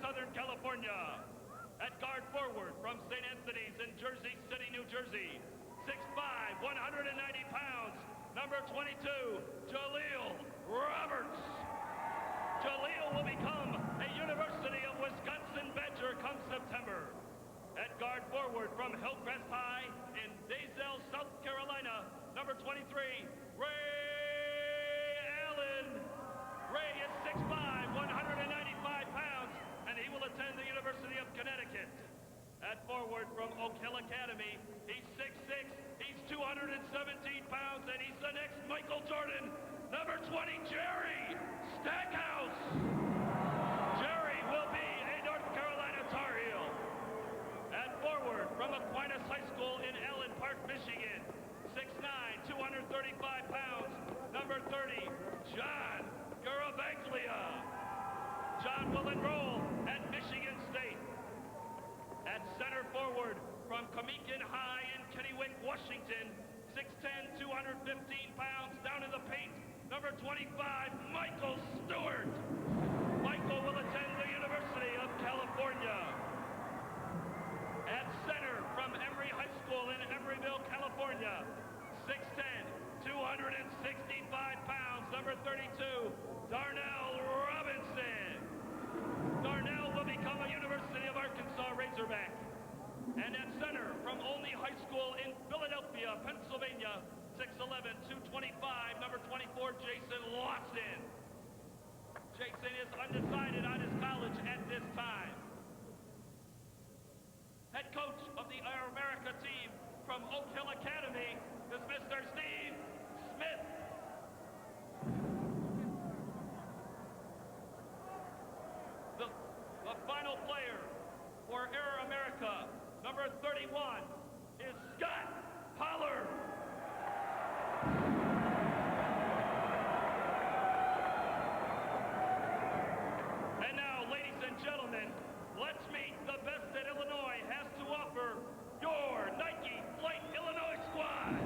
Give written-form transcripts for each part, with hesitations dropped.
Southern California. At guard forward from St. Anthony's in Jersey City, New Jersey, 6'5", 190 pounds, number 22, Jaleel Roberts. Jaleel will become a University of Wisconsin Badger come September. At guard forward from Hillcrest High in Daysdale, South Carolina, number 23, Ray Allen. Ray is 6'5", 195 pounds, and he will attend the University of Connecticut. At forward from Oak Hill Academy, he's 6'6", he's 217 pounds, and he's the next Michael Jordan, number 20, Jerry Stackhouse. Jerry will be a North Carolina Tar Heel. At forward from Aquinas High School in Allen Park, Michigan, 6'9", 235 pounds, number 30, John Garabaglia. John will enroll at Michigan State. At center forward from Comecan High in Kennewick, Washington, 6'10", 215 pounds, down in the paint, number 25, Michael Stewart. Michael will attend the University of California. At center from Emory High School in Emeryville, California, 6'10", 265 pounds, number 32, Darnell Robinson. Darnell will become a University of Arkansas Razorback. And at center from Olney High School in Philadelphia, Pennsylvania, 6'11", 225, number 24, Jason Lawson. Jason is undecided on his college at this time. Head coach of the Air America team from Oak Hill Academy is Mr. Steve Smith. The final player for Air America, number 31, is Scott Pollard. And now, ladies and gentlemen, let's meet the best that Illinois has to offer, your Nike Flight Illinois squad.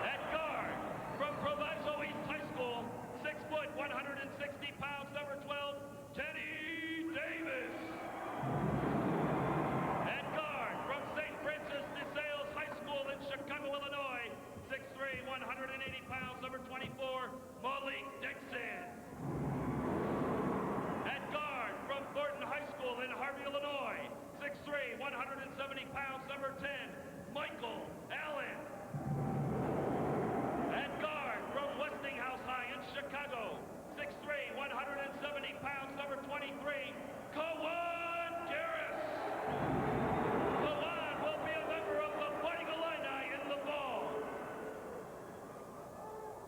At guard, from Proviso East High School, 6', 160 pounds, number 12, Kenny Davis. At guard, from St. Francis de Sales High School in Chicago, Illinois, 6'3", 180 pounds, number 24, Malik Dixon. At guard, from Thornton High School in Harvey, Illinois, 6'3", 170 pounds, number 10, Michael Allen. At guard, from Westinghouse High in Chicago, 6'3", 170 pounds, number 23, Kawan Garris. Kawan will be a member of the Fighting Illini in the fall.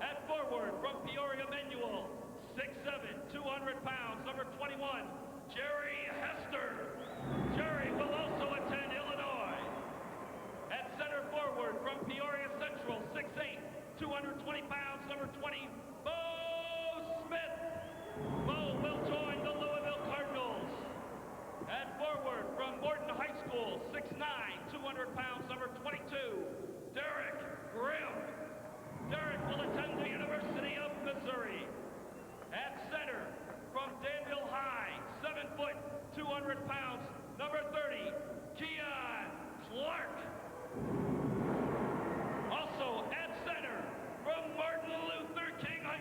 At forward, from Peoria Manual, 6'7", 200 pounds, number 21, Jerry Hester. Jerry will also attend Illinois. At center forward, from Peoria Central, 6'8", 220 pounds, number 20, Bo Smith. Bo will join the Louisville Cardinals. At forward, from Morton High School, 6'9", 200 pounds, number 22, Derek Grimm. Derek will attend the University of Missouri. At center, from Danville High, 7', 200 pounds, number 30, Keon Clark. Also at center, from Martin Luther King High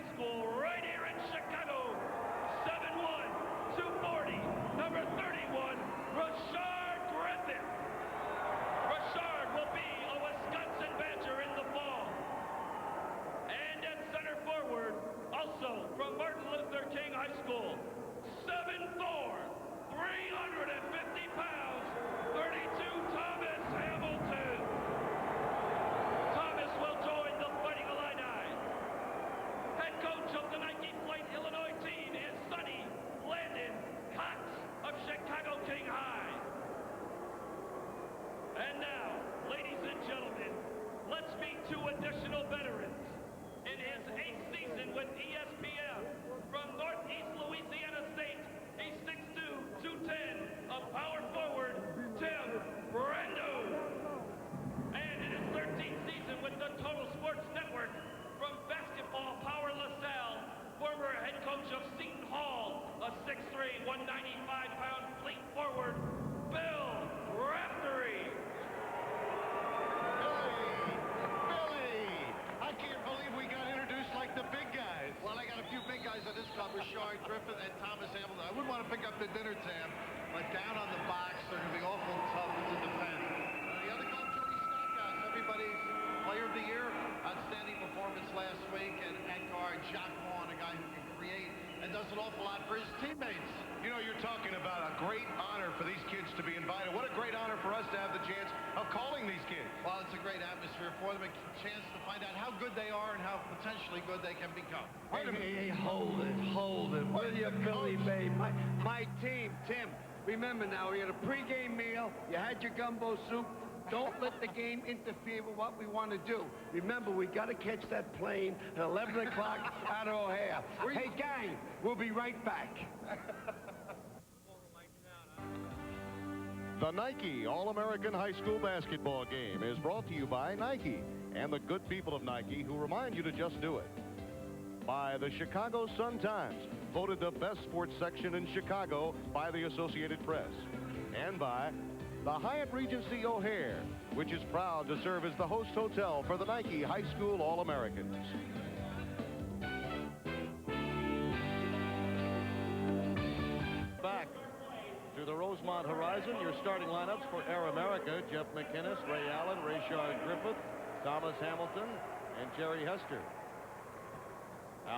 called Richard Griffith and Thomas Hamilton. I wouldn't want to pick up the dinner tab, but down on the box, they're going to be awful tough to defend. The other guy, Jody Stackhouse, everybody's player of the year. Outstanding performance last week. And Edgar Jacquemont, a guy who can create and does an awful lot for his teammates. You know, you're talking about a great honor for these kids to be invited. What a great honor for us to have the chance of calling these kids. Well, it's a great atmosphere for them, a chance to find out how good they are and how potentially good they can become. Hey, hold it. Will you, Billy Bay? My team, Tim. Remember now, we had a pregame meal. You had your gumbo soup. Don't let the game interfere with what we want to do. Remember, we got to catch that plane at 11 o'clock out of O'Hare. Hey, gang, we'll be right back. The Nike All-American High School Basketball Game is brought to you by Nike and the good people of Nike who remind you to just do it. By the Chicago Sun-Times, voted the best sports section in Chicago by the Associated Press. And by the Hyatt Regency O'Hare, which is proud to serve as the host hotel for the Nike High School All-Americans. Back to the Rosemont horizon, your starting lineups for Air America: Jeff McInnes, Ray Allen, Rayshard Griffith, Thomas Hamilton, and Jerry Hester.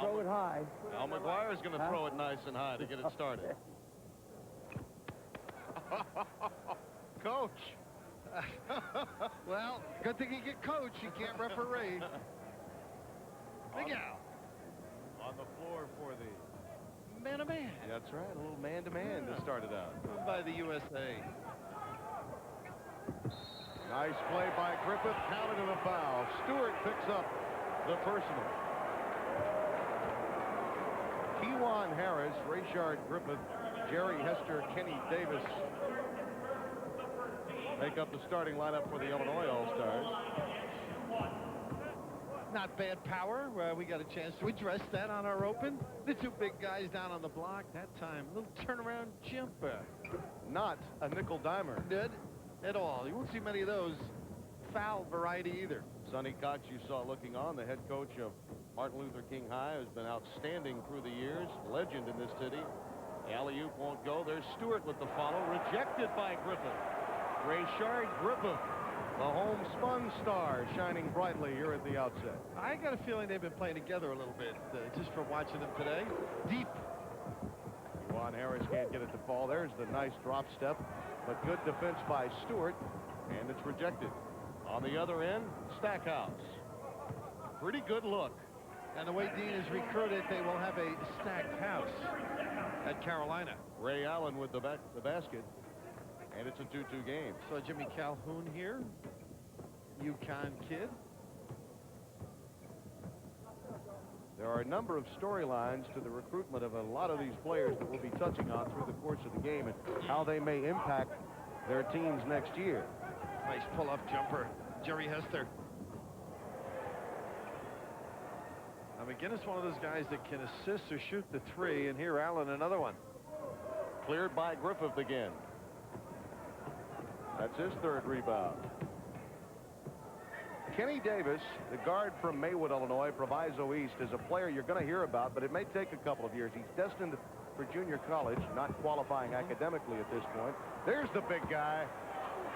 Throw it high. Al McGuire is going to throw it nice and high to get it started. Coach. Well, good thing you get coach. You can't referee. Big Al. On the floor for the... Man-to-man. That's right, a little man-to-man to start it out. By the USA. Nice play by Griffith, counted in a foul. Stewart picks up the personal. Kewan Harris, Rayshard Griffith, Jerry Hester, Kenny Davis make up the starting lineup for the Illinois All-Stars. Not bad power. We got a chance to address that on our open. The two big guys down on the block that time. Little turnaround jumper. Not a nickel dimer. Good at all. You won't see many of those foul variety either. Sonny Cox, you saw looking on, the head coach of Martin Luther King High, has been outstanding through the years. Legend in this city. The alley-oop won't go. There's Stewart with the follow. Rejected by Griffith. Rayshard Griffith, the homespun star, shining brightly here at the outset. I got a feeling they've been playing together a little bit, just from watching them today. Deep. Juan Harris can't get it to fall. There's the nice drop step, but good defense by Stewart, and it's rejected. On the other end, Stackhouse. Pretty good look. And the way Dean is recruited, they will have a stacked house at Carolina. Ray Allen with the basket, and it's a 2-2 game. So Jimmy Calhoun here, UConn kid. There are a number of storylines to the recruitment of a lot of these players that we'll be touching on through the course of the game and how they may impact their teams next year. Nice pull-up jumper, Jerry Hester. Now McInnes, one of those guys that can assist or shoot the three, and here Allen, another one. Cleared by Griffith again. That's his third rebound. Kenny Davis, the guard from Maywood, Illinois, Proviso East, is a player you're going to hear about, but it may take a couple of years. He's destined for junior college, not qualifying academically at this point. There's the big guy,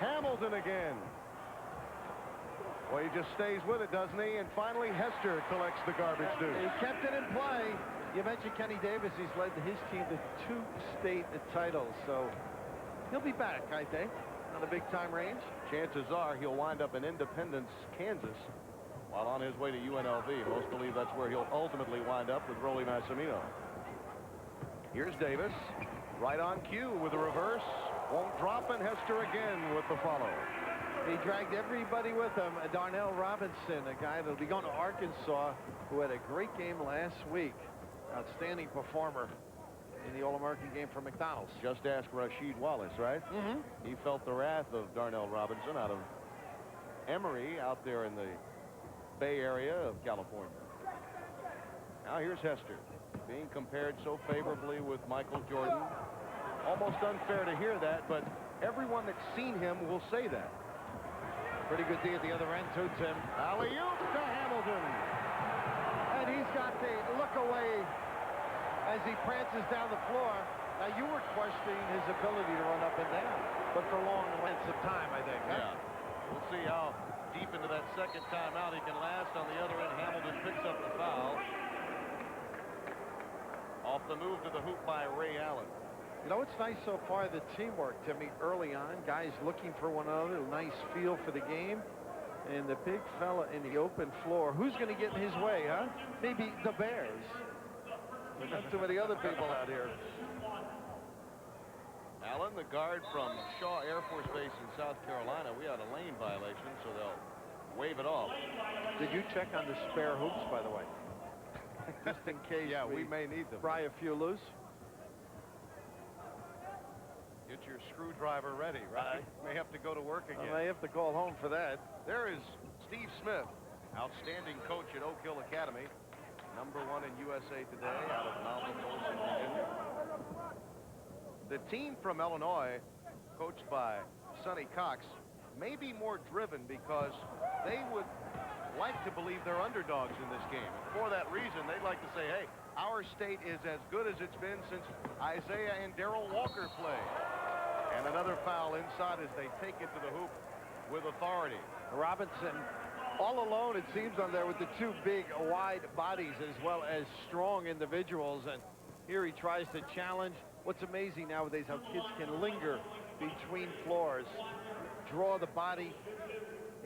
Hamilton again. Well, he just stays with it, doesn't he? And finally, Hester collects the garbage due. He kept it in play. You mentioned Kenny Davis. He's led his team to 2 state titles, so he'll be back, I think, on the big-time range. Chances are he'll wind up in Independence, Kansas, while on his way to UNLV. Most believe that's where he'll ultimately wind up with Rolly Massimino. Here's Davis, right on cue with a reverse. Won't drop, and Hester again with the follow. He dragged everybody with him. Darnell Robinson, a guy that'll be going to Arkansas, who had a great game last week. Outstanding performer in the All-American game for McDonald's. Just ask Rasheed Wallace, right? Mm-hmm. He felt the wrath of Darnell Robinson out of Emory out there in the Bay Area of California. Now here's Hester, being compared so favorably with Michael Jordan. Almost unfair to hear that, but everyone that's seen him will say that. Pretty good D at the other end, too, Tim. Alley-oop to Hamilton. And he's got the look away as he prances down the floor. Now, you were questioning his ability to run up and down, but for long lengths of time, I think. Huh? Yeah. We'll see how deep into that second timeout he can last. On the other end, Hamilton picks up the foul. Off the move to the hoop by Ray Allen. You know, it's nice so far, the teamwork, Timmy, early on. Guys looking for one another, a nice feel for the game. And the big fella in the open floor, who's going to get in his way, huh? Maybe the Bears. There's not too many other people out here. Allen, the guard from Shaw Air Force Base in South Carolina. We had a lane violation, so they'll wave it off. Did you check on the spare hoops, by the way? Just in case. Yeah, we may need them. Pry a few loose. Get your screwdriver ready, right? May have to go to work again. I may have to call home for that. There is Steve Smith, outstanding coach at Oak Hill Academy. #1 in USA Today out of Malvern, Virginia. The team from Illinois, coached by Sonny Cox, may be more driven because they would like to believe they're underdogs in this game. And for that reason, they'd like to say, hey, our state is as good as it's been since Isaiah and Darrell Walker played. And another foul inside as they take it to the hoop with authority. Robinson all alone, it seems, on there with the two big, wide bodies as well as strong individuals. And here he tries to challenge. What's amazing nowadays, how kids can linger between floors, draw the body,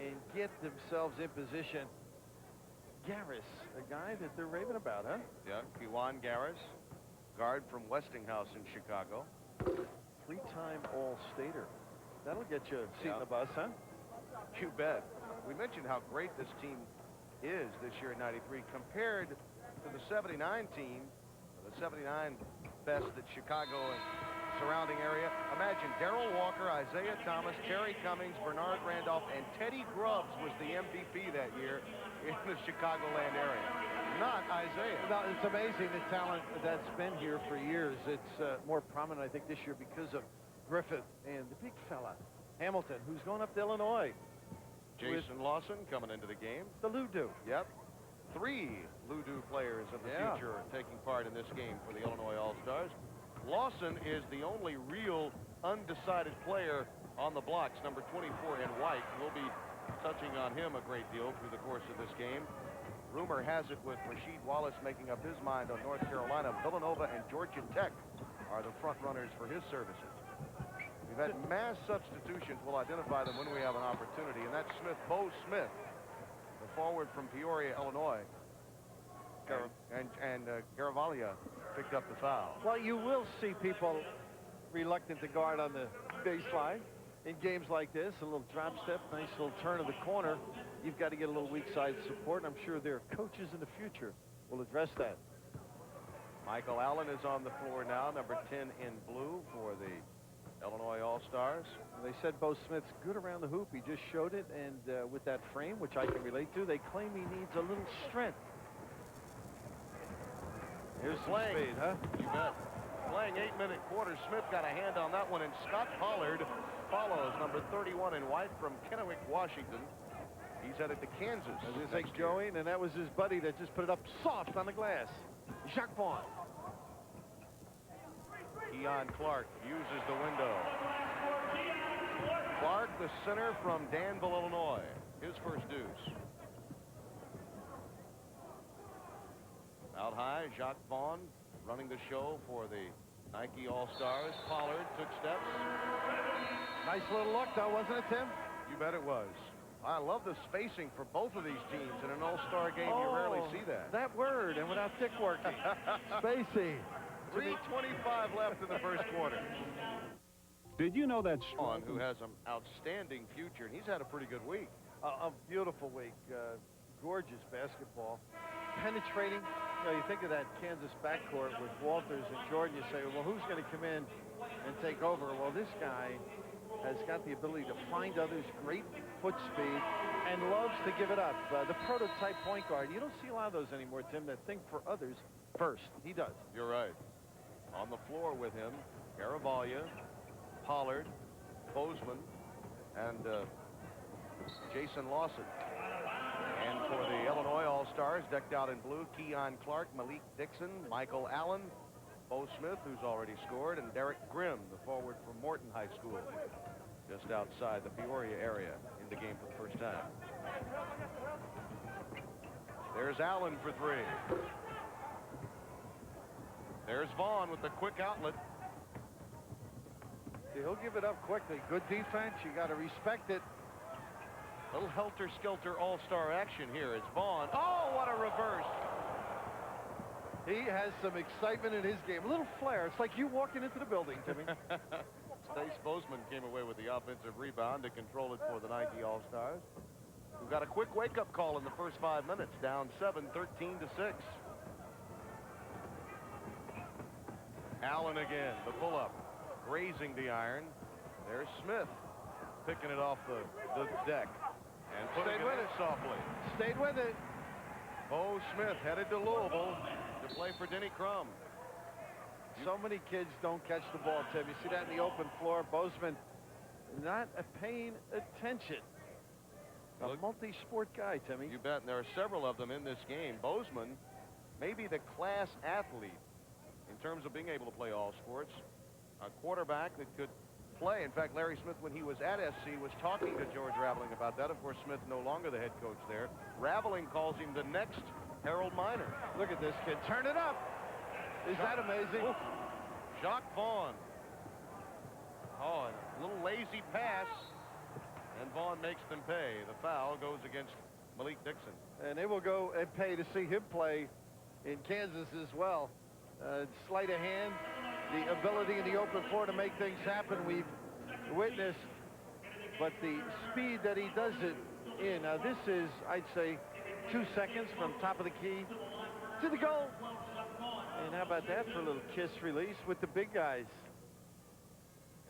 and get themselves in position. Garris, a guy that they're raving about, huh? Yeah, Kiwan Garris, guard from Westinghouse in Chicago. Three-time All-Stater. That'll get you a seat in the bus, huh? You bet. We mentioned how great this team is this year in '93 compared to the '79 team, the '79 best that Chicago and surrounding area. Imagine Darrell Walker, Isaiah Thomas, Terry Cummings, Bernard Randolph, and Teddy Grubbs was the MVP that year in the Chicagoland area. Not Isaiah. No, it's amazing the talent that's been here for years. It's more prominent, I think, this year because of Griffith and the big fella, Hamilton, who's going up to Illinois. Jason Lawson coming into the game. The Ludu. Yep. 3 Ludu players of the future taking part in this game for the Illinois All-Stars. Lawson is the only real undecided player on the blocks, number 24 in white. We'll be touching on him a great deal through the course of this game. Rumor has it with Rasheed Wallace making up his mind on North Carolina, Villanova and Georgia Tech are the front runners for his services. We've had mass substitutions. We'll identify them when we have an opportunity, and that's Bo Smith, the forward from Peoria, Illinois. And Garavaglia picked up the foul. Well, you will see people reluctant to guard on the baseline in games like this. A little drop step, nice little turn of the corner. You've got to get a little weak side support, and I'm sure their coaches in the future will address that. Michael Allen is on the floor now, number 10 in blue for the Illinois All-Stars. They said Bo Smith's good around the hoop. He just showed it, and with that frame, which I can relate to, they claim he needs a little strength. Here's some speed, huh? You bet. Playing 8-minute quarters. Smith got a hand on that one, and Scott Pollard follows, number 31 in white from Kennewick, Washington. He's headed to Kansas. As his ex going, and that was his buddy that just put it up soft on the glass. Jacques Vaughn. Keon Clark uses the window. Clark, the center from Danville, Illinois. His first deuce. Out high, Jacques Vaughn running the show for the Nike All-Stars. Pollard took steps. Nice little look, though, wasn't it, Tim? You bet it was. I love the spacing for both of these teams. In an All-Star game, you rarely see that. That word, and without stick working. Spacing. 3:25 left in the first quarter. Did you know that Sean, who has an outstanding future, and he's had a pretty good week. A beautiful week. Gorgeous basketball. Penetrating. You know, you think of that Kansas backcourt with Walters and Jordan, you say, well, who's going to come in and take over? Well, this guy has got the ability to find others, great foot speed, and loves to give it up. The prototype point guard. You don't see a lot of those anymore, Tim, that think for others first. He does. You're right. On the floor with him, Garavaglia, Pollard, Bozeman, and Jason Lawson. And for the Illinois All-Stars, decked out in blue, Keon Clark, Malik Dixon, Michael Allen, Bo Smith, who's already scored, and Derek Grimm, the forward from Morton High School, just outside the Peoria area, in the game for the first time. There's Allen for three. There's Vaughn with the quick outlet. He'll give it up quickly. Good defense. You got to respect it. Little helter-skelter all-star action here. It's Vaughn. Oh, what a reverse. He has some excitement in his game. A little flair. It's like you walking into the building, Timmy. Stace Bozeman came away with the offensive rebound to control it for the Nike All-Stars, who got a quick wake-up call in the first 5 minutes, down 7, 13-6. Allen again, the pull-up, grazing the iron. There's Smith picking it off the deck and putting it in softly. Stayed with it. Bo Smith headed to Louisville to play for Denny Crum. So many kids don't catch the ball, Tim. You see that in the open floor. Bozeman not paying attention. A multi-sport guy, Timmy. You bet. And there are several of them in this game. Bozeman may be the class athlete in terms of being able to play all sports. A quarterback that could play. In fact, Larry Smith, when he was at SC, was talking to George Raveling about that. Of course, Smith no longer the head coach there. Raveling calls him the next Harold Miner. Look at this kid. Turn it up. Is that amazing? Oof. Jacques Vaughn. Oh, a little lazy pass. And Vaughn makes them pay. The foul goes against Malik Dixon. And they will go and pay to see him play in Kansas as well. Sleight of hand, the ability in the open floor to make things happen, we've witnessed. But the speed that he does it in, this is, I'd say, 2 seconds from top of the key to the goal. And how about that for a little kiss release with the big guys?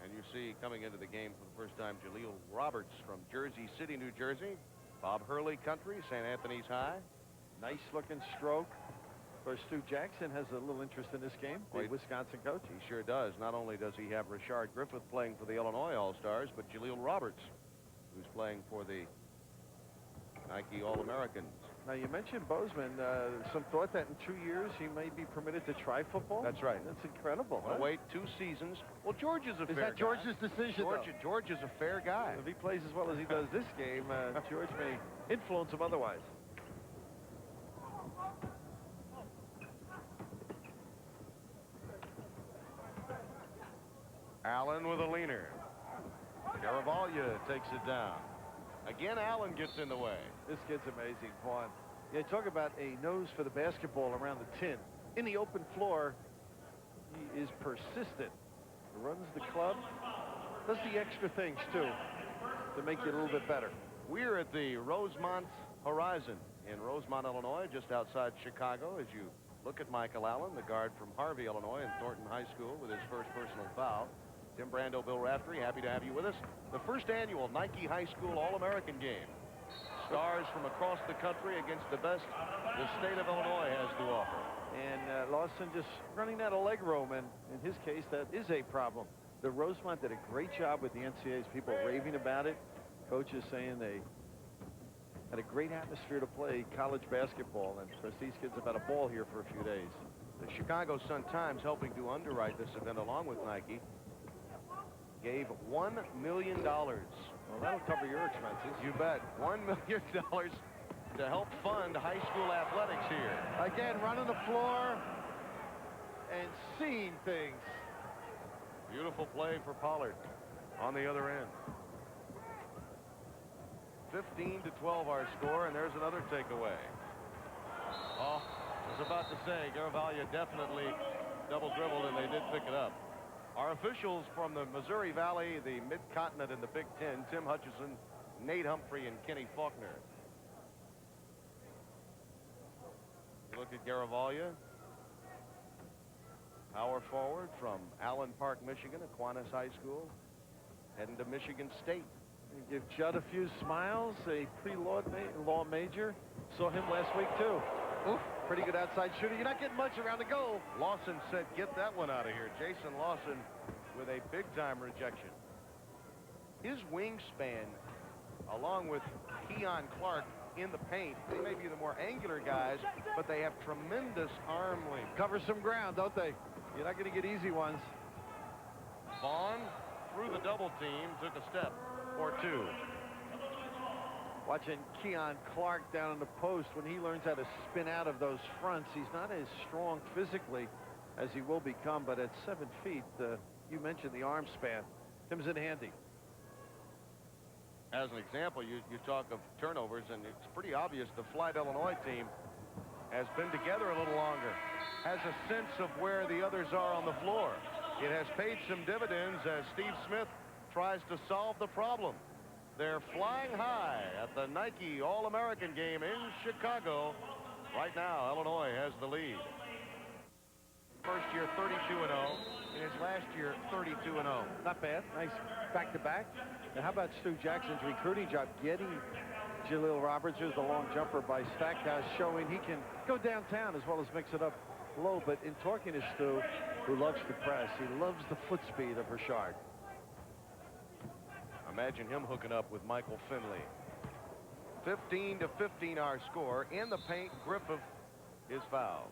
And you see coming into the game for the first time Jaleel Roberts from Jersey City, New Jersey. Bob Hurley country, St. Anthony's High. Nice looking stroke. Of course, Stu Jackson has a little interest in this game, the Wisconsin coach. He sure does. Not only does he have Rashard Griffith playing for the Illinois All-Stars, but Jaleel Roberts, who's playing for the Nike All-Americans. Now, you mentioned Bozeman. Some thought that in 2 years he may be permitted to try football. That's right. That's incredible. Huh? Wait 2 seasons. Well, George is a fair guy. Is that George's decision, George is a fair guy. If he plays as well as he does this game, George may influence him otherwise. Allen with a leaner. Garavaglia takes it down. Again, Allen gets in the way. This kid's amazing, Vaughn. Yeah, talk about a nose for the basketball around the tin. In the open floor, he is persistent. Runs the club, does the extra things, too, to make you a little bit better. We're at the Rosemont Horizon in Rosemont, Illinois, just outside Chicago, as you look at Michael Allen, the guard from Harvey, Illinois, and Thornton High School with his first personal foul. Tim Brando, Bill Raftery, happy to have you with us. The first annual Nike High School All-American game. Stars from across the country against the best the state of Illinois has to offer. And Lawson just running out of leg room, and in his case, that is a problem. The Rosemont did a great job with the NCAAs. People raving about it. Coaches saying they had a great atmosphere to play college basketball, and of course, these kids have had a ball here for a few days. The Chicago Sun-Times, helping to underwrite this event along with Nike, gave $1 million. Well, that'll cover your expenses. You bet. $1 million to help fund high school athletics here. Again, running the floor and seeing things. Beautiful play for Pollard on the other end. 15-12 our score, and there's another takeaway. Oh, I was about to say, Garavaglia definitely double dribbled, and they did pick it up. Our officials from the Missouri Valley, the Mid-Continent, and the Big Ten, Tim Hutchison, Nate Humphrey, and Kenny Faulkner. You look at Garavaglia, power forward from Allen Park, Michigan, Aquinas High School, heading to Michigan State. You give Judd a few smiles, a pre-law major. Saw him last week, too. Oof, pretty good outside shooter. You're not getting much around the goal. Lawson said, get that one out of here. Jason Lawson with a big-time rejection. His wingspan, along with Keon Clark in the paint, they may be the more angular guys, but they have tremendous arm length. Cover some ground, don't they? You're not going to get easy ones. Vaughn, through the double team, took a step or two. Watching Keon Clark down on the post, when he learns how to spin out of those fronts, he's not as strong physically as he will become, but at 7 feet, you mentioned the arm span. Tim's in handy. As an example, you talk of turnovers, and it's pretty obvious the Flight Illinois team has been together a little longer, has a sense of where the others are on the floor. It has paid some dividends as Steve Smith tries to solve the problem. They're flying high at the Nike All-American game in Chicago. Right now, Illinois has the lead. First year 32-0. In his last year 32-0. Not bad. Nice back-to-back. Now, how about Stu Jackson's recruiting job, getting Jaleel Roberts, who's the long jumper by Stackhouse, showing he can go downtown as well as mix it up low. But in talking to Stu, who loves to press, he loves the foot speed of Richard. Imagine him hooking up with Michael Finley. 15-15 our score. In the paint, Griffith is fouled.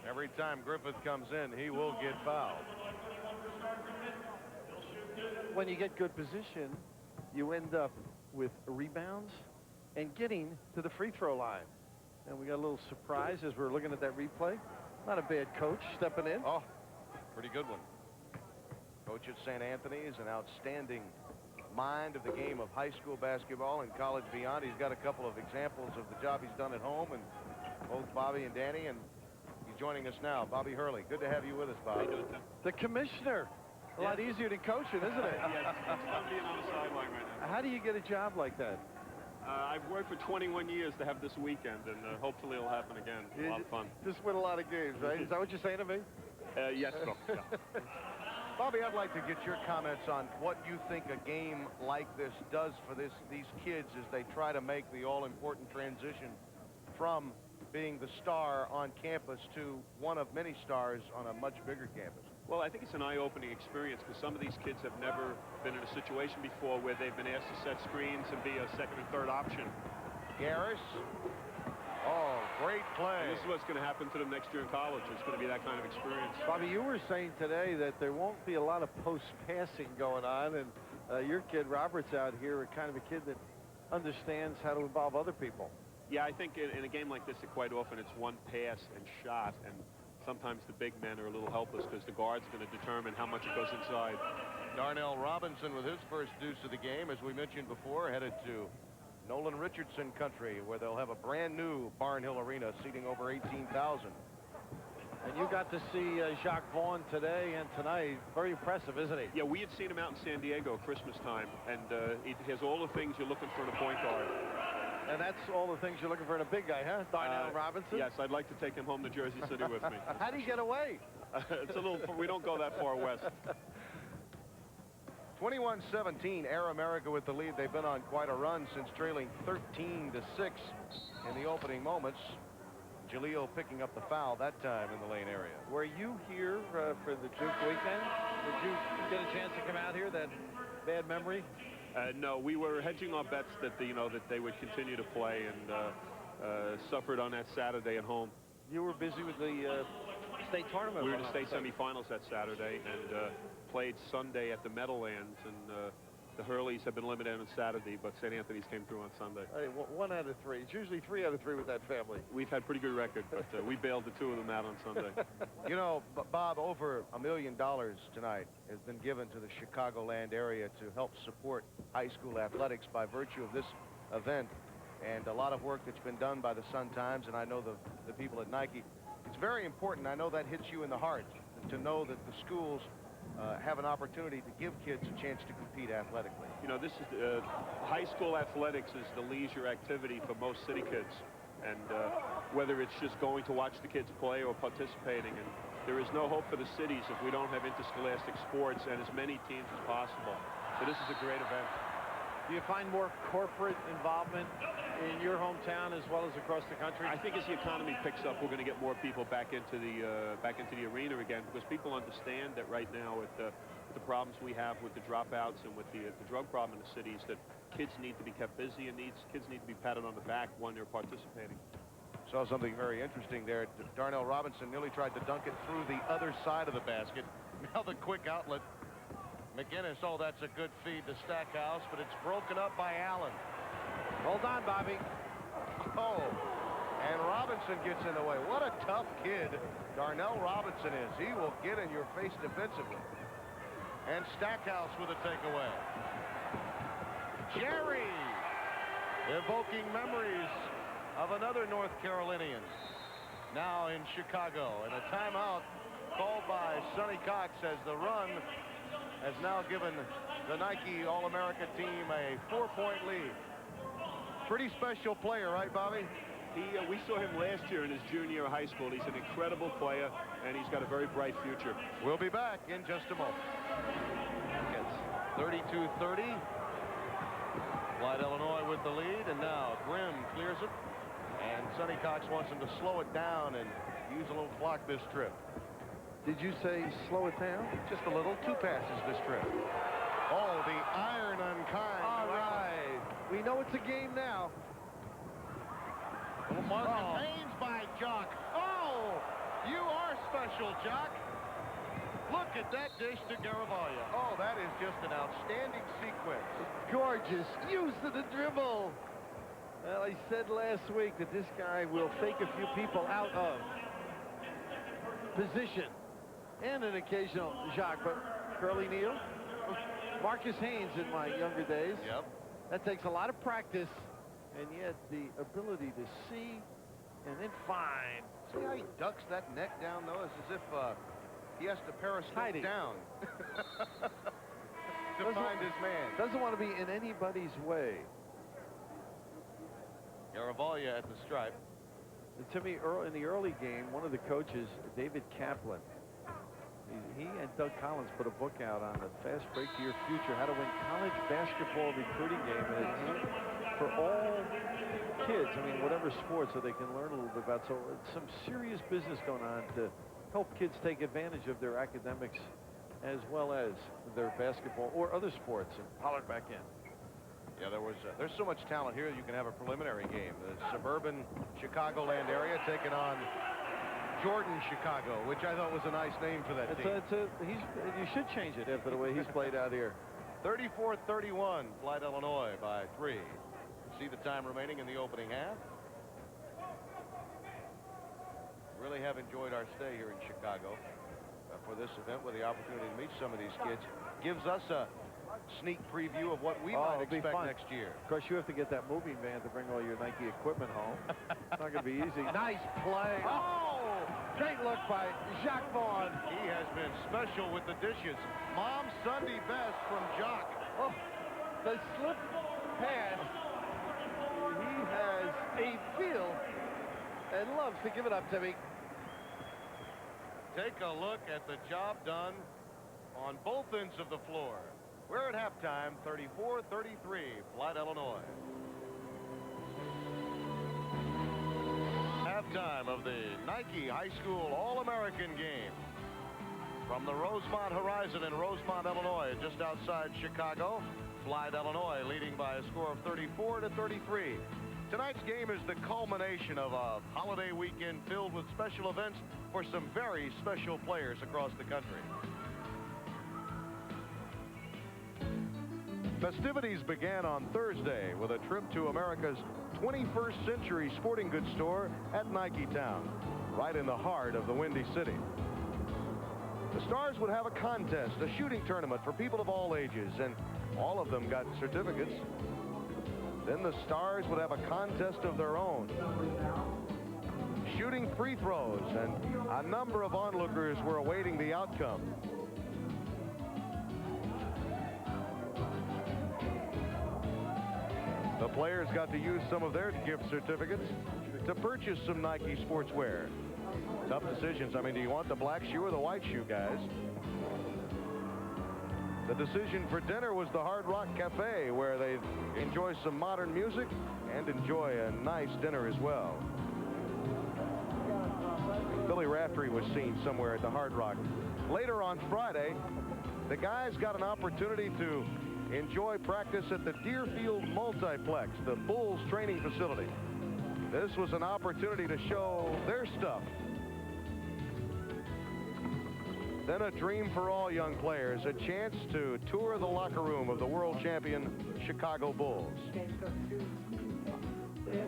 Every time Griffith comes in, he will get fouled. When you get good position, you end up with rebounds and getting to the free throw line. And we got a little surprise as we're looking at that replay. Not a bad coach stepping in. Oh, pretty good one. Coach at St. Anthony's, an outstanding mind of the game of high school basketball and college beyond. He's got a couple of examples of the job he's done at home, and both Bobby and Danny, and he's joining us now. Bobby Hurley, good to have you with us, Bob. The commissioner. A lot easier than coaching, isn't it? Yeah, it's fun being on the sideline right now. How do you get a job like that? I've worked for 21 years to have this weekend, and hopefully it'll happen again. A lot of fun. Just win a lot of games, right? Is that what you're saying to me? Yes, sir. Yeah. Bobby, I'd like to get your comments on what you think a game like this does for these kids as they try to make the all-important transition from being the star on campus to one of many stars on a much bigger campus. Well, I think it's an eye-opening experience because some of these kids have never been in a situation before where they've been asked to set screens and be a second or third option. Garris. Oh, great play. And this is what's going to happen to them next year in college. It's going to be that kind of experience. Bobby, you were saying today that there won't be a lot of post-passing going on, and your kid Roberts out here are kind of a kid that understands how to involve other people. Yeah, I think in a game like this, quite often it's one pass and shot, and sometimes the big men are a little helpless because the guard's going to determine how much it goes inside. Darnell Robinson with his first deuce of the game, as we mentioned before, headed to Nolan Richardson country, where they'll have a brand new Barnhill Arena seating over 18,000. And you got to see Jacques Vaughn today and tonight. Very impressive, isn't he? Yeah, we had seen him out in San Diego Christmas time, and he has all the things you're looking for in a point guard. And that's all the things you're looking for in a big guy, huh? Darnell Robinson? Yes, I'd like to take him home to Jersey City with me. How do you get away? It's a little, we don't go that far west. 21-17, Air America with the lead. They've been on quite a run since trailing 13-6 in the opening moments. Jaleel picking up the foul that time in the lane area. Were you here for the Duke weekend? Did you get a chance to come out here? That bad memory? No, we were hedging our bets that that they would continue to play, and suffered on that Saturday at home. You were busy with the state tournament. We were in the state semifinals that Saturday and played Sunday at the Meadowlands, and the Hurleys have been limited on Saturday, but St. Anthony's came through on Sunday. Hey, 1 out of 3. It's usually 3 out of 3 with that family. We've had pretty good record, but we bailed the 2 of them out on Sunday. You know, Bob, over $1 million tonight has been given to the Chicagoland area to help support high school athletics by virtue of this event, and a lot of work that's been done by the Sun-Times, and I know the people at Nike. It's very important. I know that hits you in the heart to know that the schools have an opportunity to give kids a chance to compete athletically. You know, this is high school athletics is the leisure activity for most city kids, and whether it's just going to watch the kids play or participating, and there is no hope for the cities if we don't have interscholastic sports and as many teams as possible. So this is a great event. Do you find more corporate involvement in your hometown as well as across the country? I think as the economy picks up, we're going to get more people back into the arena again, because people understand that right now with the problems we have with the dropouts and with the drug problem in the cities, that kids need to be kept busy and kids need to be patted on the back when they're participating. Saw something very interesting there. Darnell Robinson nearly tried to dunk it through the other side of the basket. Now the quick outlet. McGinnis, oh, that's a good feed to Stackhouse, but it's broken up by Allen. Hold on, Bobby. Oh, and Robinson gets in the way. What a tough kid Darnell Robinson is. He will get in your face defensively. And Stackhouse with a takeaway. Jerry, evoking memories of another North Carolinian. Now in Chicago, and a timeout called by Sonny Cox as the run has now given the Nike All-America team a 4-point lead. Pretty special player, right, Bobby? We saw him last year in his junior year of high school. He's an incredible player, and he's got a very bright future. We'll be back in just a moment. It's 32-30. Clyde, Illinois with the lead, and now Grimm clears it. And Sonny Cox wants him to slow it down and use a little clock this trip. Did you say slow it down? Just a little. 2 passes this trip. Oh, the iron unkind. All right. We know it's a game now. Well, Marcus Haynes by Jock. Oh, you are special, Jock. Look at that dish to Garavaglia. Oh, that is just an outstanding sequence. Gorgeous. Use of the dribble. Well, I said last week that this guy will fake a few people out of position. And an occasional Jacques, but Curly Neal, Marcus Haynes in my younger days. Yep. That takes a lot of practice, and yet the ability to see and then find. See how he ducks that neck down, though? It's as if he has to periscope down to find his man. Doesn't want to be in anybody's way. Garavaglia at the stripe. And to me, in the early game, one of the coaches, David Kaplan, he and Doug Collins put a book out on the Fast Break to Your Future, how to win college basketball recruiting game. And it's for all kids, I mean, whatever sport, so they can learn a little bit about. So it's some serious business going on to help kids take advantage of their academics as well as their basketball or other sports, and Pollard back in. Yeah, there's so much talent here. You can have a preliminary game. The suburban Chicagoland area taking on Jordan, Chicago, which I thought was a nice name for that team. You should change it after the way he's played out here. 34-31, Clyde, Illinois by 3. See the time remaining in the opening half. Really have enjoyed our stay here in Chicago for this event with the opportunity to meet some of these kids. Gives us a sneak preview of what we might expect next year. Of course, you have to get that moving van to bring all your Nike equipment home. It's not going to be easy. Nice play. Oh, great look by Jacques Vaughn. He has been special with the dishes. Mom's Sunday best from Jock. Oh, the slip pass. He has a feel and loves to give it up, Timmy. Take a look at the job done on both ends of the floor. We're at halftime, 34-33, Clyde, Illinois. Halftime of the Nike High School All-American game. From the Rosemont Horizon in Rosemont, Illinois, just outside Chicago, Clyde, Illinois leading by a score of 34-33. Tonight's game is the culmination of a holiday weekend filled with special events for some very special players across the country. Festivities began on Thursday with a trip to America's 21st century sporting goods store at Nike Town, right in the heart of the Windy City. The Stars would have a contest, a shooting tournament for people of all ages, and all of them got certificates. Then the Stars would have a contest of their own, shooting free throws, and a number of onlookers were awaiting the outcome. The players got to use some of their gift certificates to purchase some Nike sportswear. Tough decisions. I mean, do you want the black shoe or the white shoe, guys? The decision for dinner was the Hard Rock Cafe, where they enjoy some modern music and enjoy a nice dinner as well. Billy Raftery was seen somewhere at the Hard Rock. Later on Friday, the guys got an opportunity to enjoy practice at the Deerfield Multiplex, the Bulls training facility. This was an opportunity to show their stuff. Then a dream for all young players, a chance to tour the locker room of the world champion Chicago Bulls.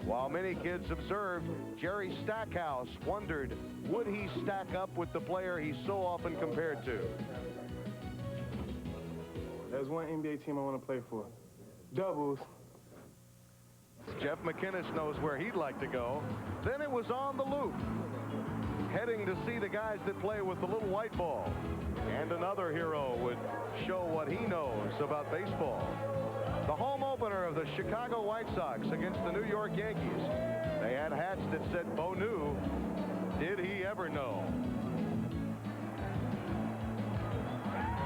While many kids observed, Jerry Stackhouse wondered, would he stack up with the player he's so often compared to? There's one NBA team I want to play for. Doubles. Jeff McInnes knows where he'd like to go. Then it was on the loop, heading to see the guys that play with the little white ball. And another hero would show what he knows about baseball. The home opener of the Chicago White Sox against the New York Yankees. They had hats that said Bo knew. Did he ever know?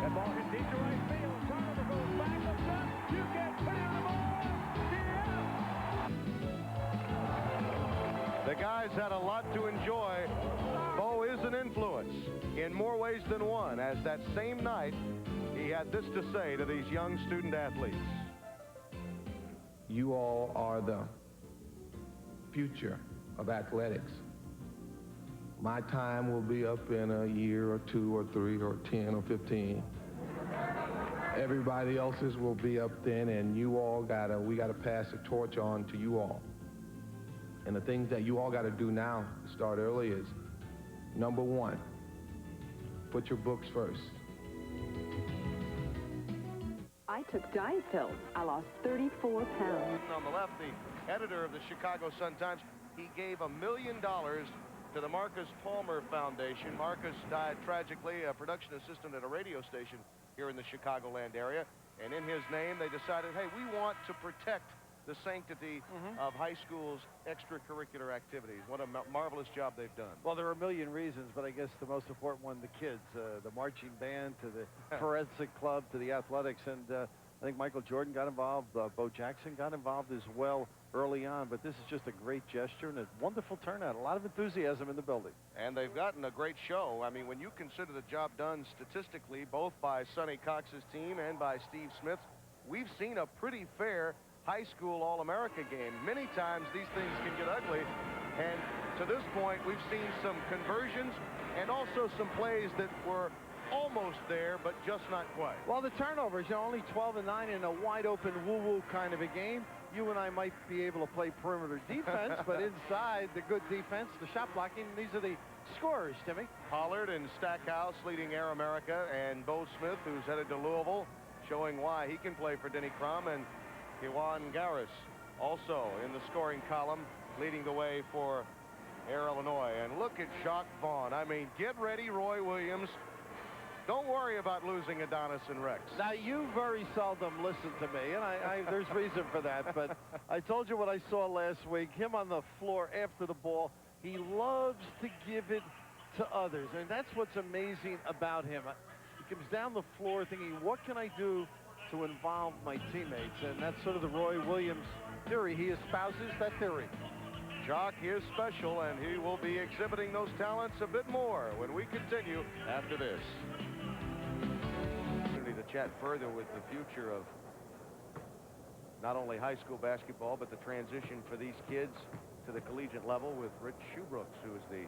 That ball hit deep to right field. Turnover goes back. Looks up. You get put in the ball. The guys had a lot to enjoy. Bo is an influence in more ways than one, as that same night he had this to say to these young student athletes. You all are the future of athletics. My time will be up in a year or 2 or 3 or 10 or 15. Everybody else's will be up then, and you all we gotta pass the torch on to you all. And the things that you all gotta do now to start early is, number 1, put your books first. I took diet pills. I lost 34 pounds. On the left, the editor of the Chicago Sun-Times, he gave $1 million to the Marcus Palmer Foundation. Marcus died tragically, a production assistant at a radio station here in the Chicagoland area. And in his name, they decided, hey, we want to protect the sanctity of high school's extracurricular activities. What a marvelous job they've done. Well, there are a million reasons, but I guess the most important one, the kids, the marching band, to the forensic club, to the athletics. And I think Michael Jordan got involved. Bo Jackson got involved as well early on. But this is just a great gesture and a wonderful turnout. A lot of enthusiasm in the building. And they've gotten a great show. I mean, when you consider the job done statistically, both by Sonny Cox's team and by Steve Smith's, we've seen a pretty fair high school All-America game. Many times these things can get ugly, and to this point we've seen some conversions and also some plays that were almost there but just not quite. Well, the turnovers, only 12-9 in a wide-open woo-woo kind of a game. You and I might be able to play perimeter defense, but inside the good defense, the shot blocking, these are the scorers, Timmy. Pollard and Stackhouse leading Air America, and Bo Smith, who's headed to Louisville, showing why he can play for Denny Crum, and Kiwan Garris also in the scoring column, leading the way for Air Illinois. And look at Jacques Vaughn. I mean, get ready, Roy Williams. Don't worry about losing Adonis and Rex. Now, you very seldom listen to me, and there's reason for that, but I told you what I saw last week. Him on the floor after the ball, he loves to give it to others, and that's what's amazing about him. He comes down the floor thinking, what can I do to involve my teammates? And that's sort of the Roy Williams theory. He espouses that theory. Jock is special, and he will be exhibiting those talents a bit more when we continue after this. Opportunity to chat further with the future of not only high school basketball, but the transition for these kids to the collegiate level with Rich Shoebrooks, who is the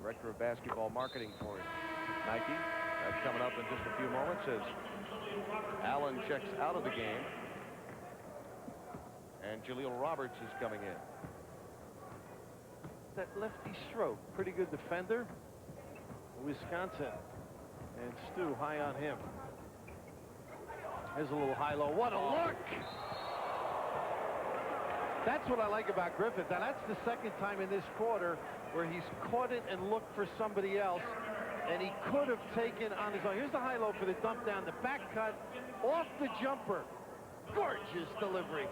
director of basketball marketing for Nike. That's coming up in just a few moments as Allen checks out of the game, and Jaleel Roberts is coming in. That lefty stroke, pretty good defender. Wisconsin, and Stu high on him. Here's a little high-low. What a look! That's what I like about Griffith. Now, that's the second time in this quarter where he's caught it and looked for somebody else, and he could have taken on his own. Here's the high-low for the dump down, the back cut, off the jumper. Gorgeous delivery.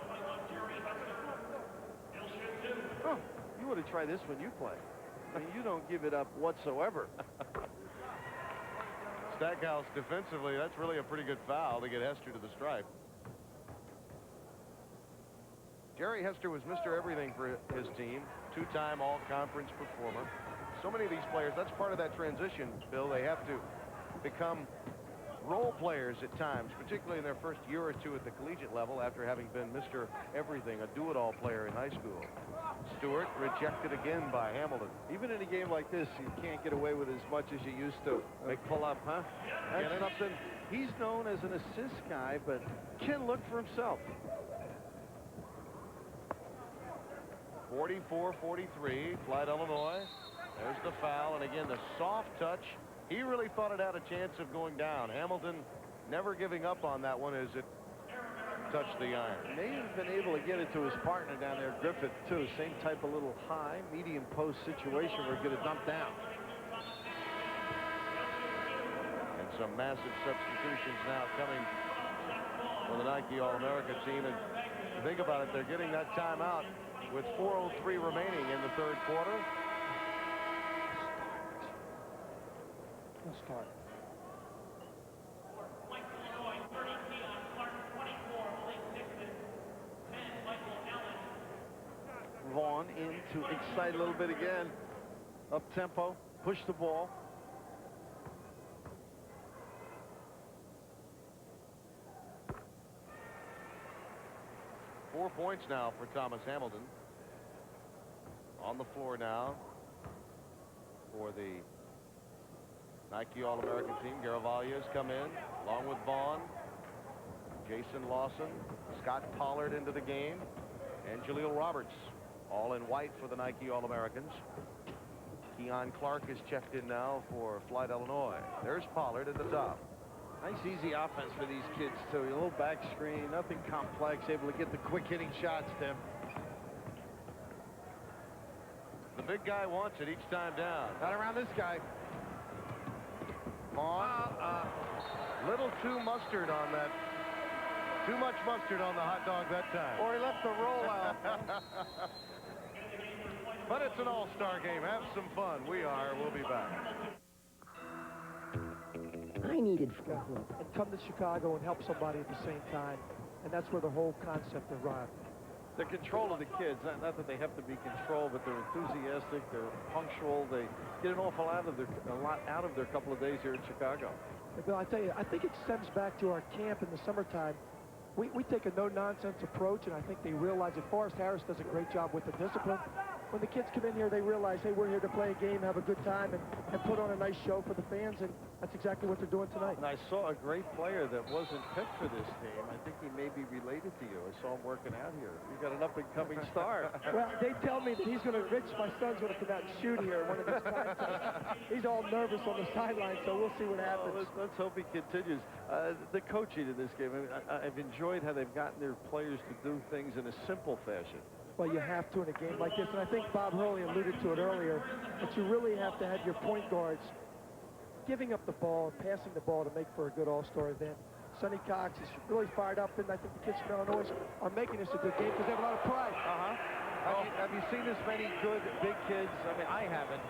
Oh, you ought to try this when you play. I mean, you don't give it up whatsoever. Stackhouse defensively, that's really a pretty good foul to get Hester to the stripe. Jerry Hester was Mr. Everything for his team, two-time all-conference performer. So many of these players, that's part of that transition, Bill. They have to become role players at times, particularly in their first year or two at the collegiate level after having been Mr. Everything, a do-it-all player in high school. Stewart rejected again by Hamilton. Even in a game like this, you can't get away with as much as you used to. Big pull-up, huh? That's something. He's known as an assist guy, but can look for himself. 44-43, Flight, Illinois. There's the foul, and again, the soft touch. He really thought it had a chance of going down. Hamilton never giving up on that one as it touched the iron. May have been able to get it to his partner down there, Griffith, too. Same type of little high, medium post situation where he could have dumped down. And some massive substitutions now coming for the Nike All-America team. And think about it, they're getting that timeout with 4:03 remaining in the third quarter. Let's start. Vaughn in to excite a little bit again. Up tempo, push the ball. Four points now for Thomas Hamilton. On the floor now for the Nike All-American team. Garavaglia has come in along with Vaughn, Jason Lawson, Scott Pollard into the game, and Jaleel Roberts, all in white for the Nike All-Americans. Keon Clark is checked in now for Flight, Illinois. There's Pollard at the top. Nice easy offense for these kids too. A little back screen, nothing complex, able to get the quick hitting shots, Tim. The big guy wants it each time down. Not around this guy. On. Little too mustard on that. Too much mustard on the hot dog that time. Or he left the roll out. But it's an all-star game. Have some fun. We are. We'll be back. I needed football. And come to Chicago and help somebody at the same time. And that's where the whole concept arrived. The control of the kids, not that they have to be controlled, but they're enthusiastic, they're punctual, they get an awful lot out of their couple of days here in Chicago. Bill, I tell you, I think it stems back to our camp in the summertime. We take a no-nonsense approach, and I think they realize that Forrest Harris does a great job with the discipline. When the kids come in here, they realize, hey, we're here to play a game, have a good time, and put on a nice show for the fans, and that's exactly what they're doing tonight. And I saw a great player that wasn't picked for this team. I think he may be related to you. I saw him working out here. You got an up-and-coming star. Well, they tell me that Rich, my son's going to come out and shoot here at one of these contests. He's all nervous on the sideline, so we'll see what happens. Let's hope he continues. The coaching in this game, I've enjoyed how they've gotten their players to do things in a simple fashion. Well, you have to in a game like this, and I think Bob Hurley alluded to it earlier, that you really have to have your point guards giving up the ball and passing the ball to make for a good all-star event. Sonny Cox is really fired up, and I think the kids from Illinois are making this a good game because they have a lot of pride. Have you seen this many good big kids? I mean, I haven't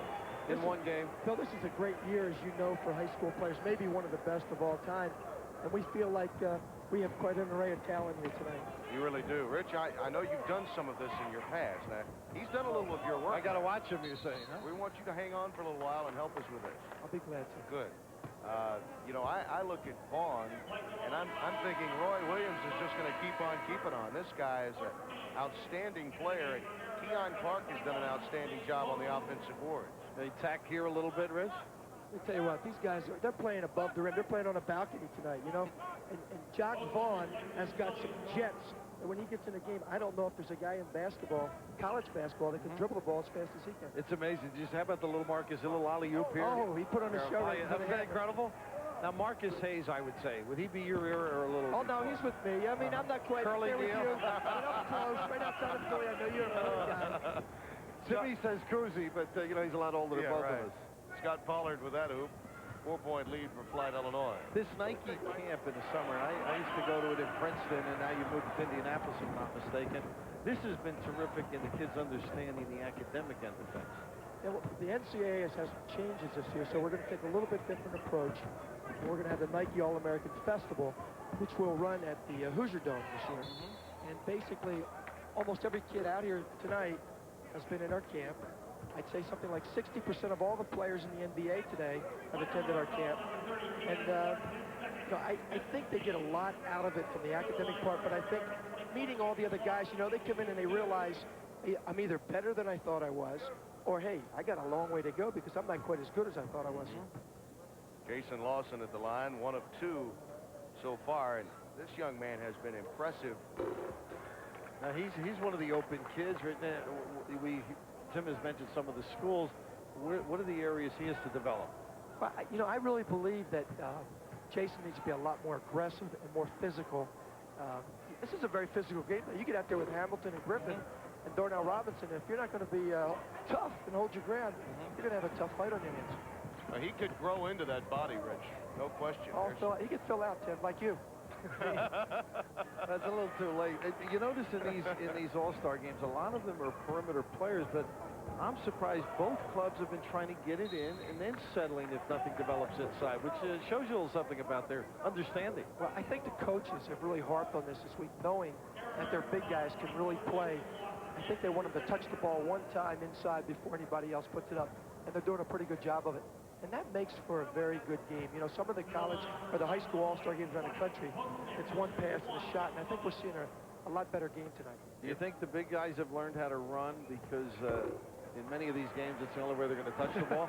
in one game. Phil, this is a great year, as you know, for high school players, maybe one of the best of all time, and we feel like we have quite an array of talent here tonight. You really do. Rich, I know you've done some of this in your past. Now, he's done a little of your work. I got to watch him, you're saying, huh? We want you to hang on for a little while and help us with this. I'll be glad to. Good. You know, I look at Vaughn, and I'm thinking Roy Williams is just going to keep on keeping on. This guy is an outstanding player, and Keon Clark has done an outstanding job on the offensive boards. They tack here a little bit, Rich? Let me tell you what, these guys, they're playing above the rim. They're playing on a balcony tonight, you know. And Jock Vaughn has got some jets. And when he gets in a game, I don't know if there's a guy in basketball, college basketball, that can dribble the ball as fast as he can. It's amazing. Just how about the little Marcus, a little alley-oop here? Oh, he put on a show. Isn't that incredible? Now, Marcus Hayes, I would say, would he be your era or a little? Oh, no, he's with me. I mean, I'm not quite Curly there with deal? you. Right up close, right outside of Philly. I know you're a Philly guy. Timmy says Kuzi, but, you know, he's a lot older than both of us. Scott Pollard with that hoop. 4-point lead for Flight, Illinois. This Nike camp in the summer, I used to go to it in Princeton, and now you moved to Indianapolis, if I'm not mistaken. This has been terrific in the kids understanding the academic end of things. Yeah, well, the NCAA has some changes this year, so we're going to take a little bit different approach. And we're going to have the Nike All-American Festival, which will run at the Hoosier Dome this year. And basically, almost every kid out here tonight has been in our camp. I'd say something like 60% of all the players in the NBA today have attended our camp. And you know, I think they get a lot out of it from the academic part, but I think meeting all the other guys, you know, they come in and they realize, hey, I'm either better than I thought I was, or hey, I got a long way to go because I'm not quite as good as I thought I was. Jason Lawson at the line, 1 of 2 so far, and this young man has been impressive. Now he's one of the open kids right now. Tim has mentioned some of the schools. What are the areas he has to develop? Well, you know, I really believe that Jason needs to be a lot more aggressive and more physical. This is a very physical game. You get out there with Hamilton and Griffin and Darnell Robinson. If you're not going to be tough and hold your ground, you're going to have a tough fight on your hands. He could grow into that body, Rich. No question. He could fill out, Tim, like you. That's a little too late. You notice in these All-Star games, a lot of them are perimeter players, but I'm surprised both clubs have been trying to get it in and then settling if nothing develops inside, which shows you a little something about their understanding. Well, I think the coaches have really harped on this week, knowing that their big guys can really play. I think they want them to touch the ball one time inside before anybody else puts it up, and they're doing a pretty good job of it. And that makes for a very good game. You know, some of the college or the high school all-star games around the country, it's one pass and a shot, and I think we're seeing a lot better game tonight. Do you think the big guys have learned how to run because in many of these games it's the only way they're going to touch the ball?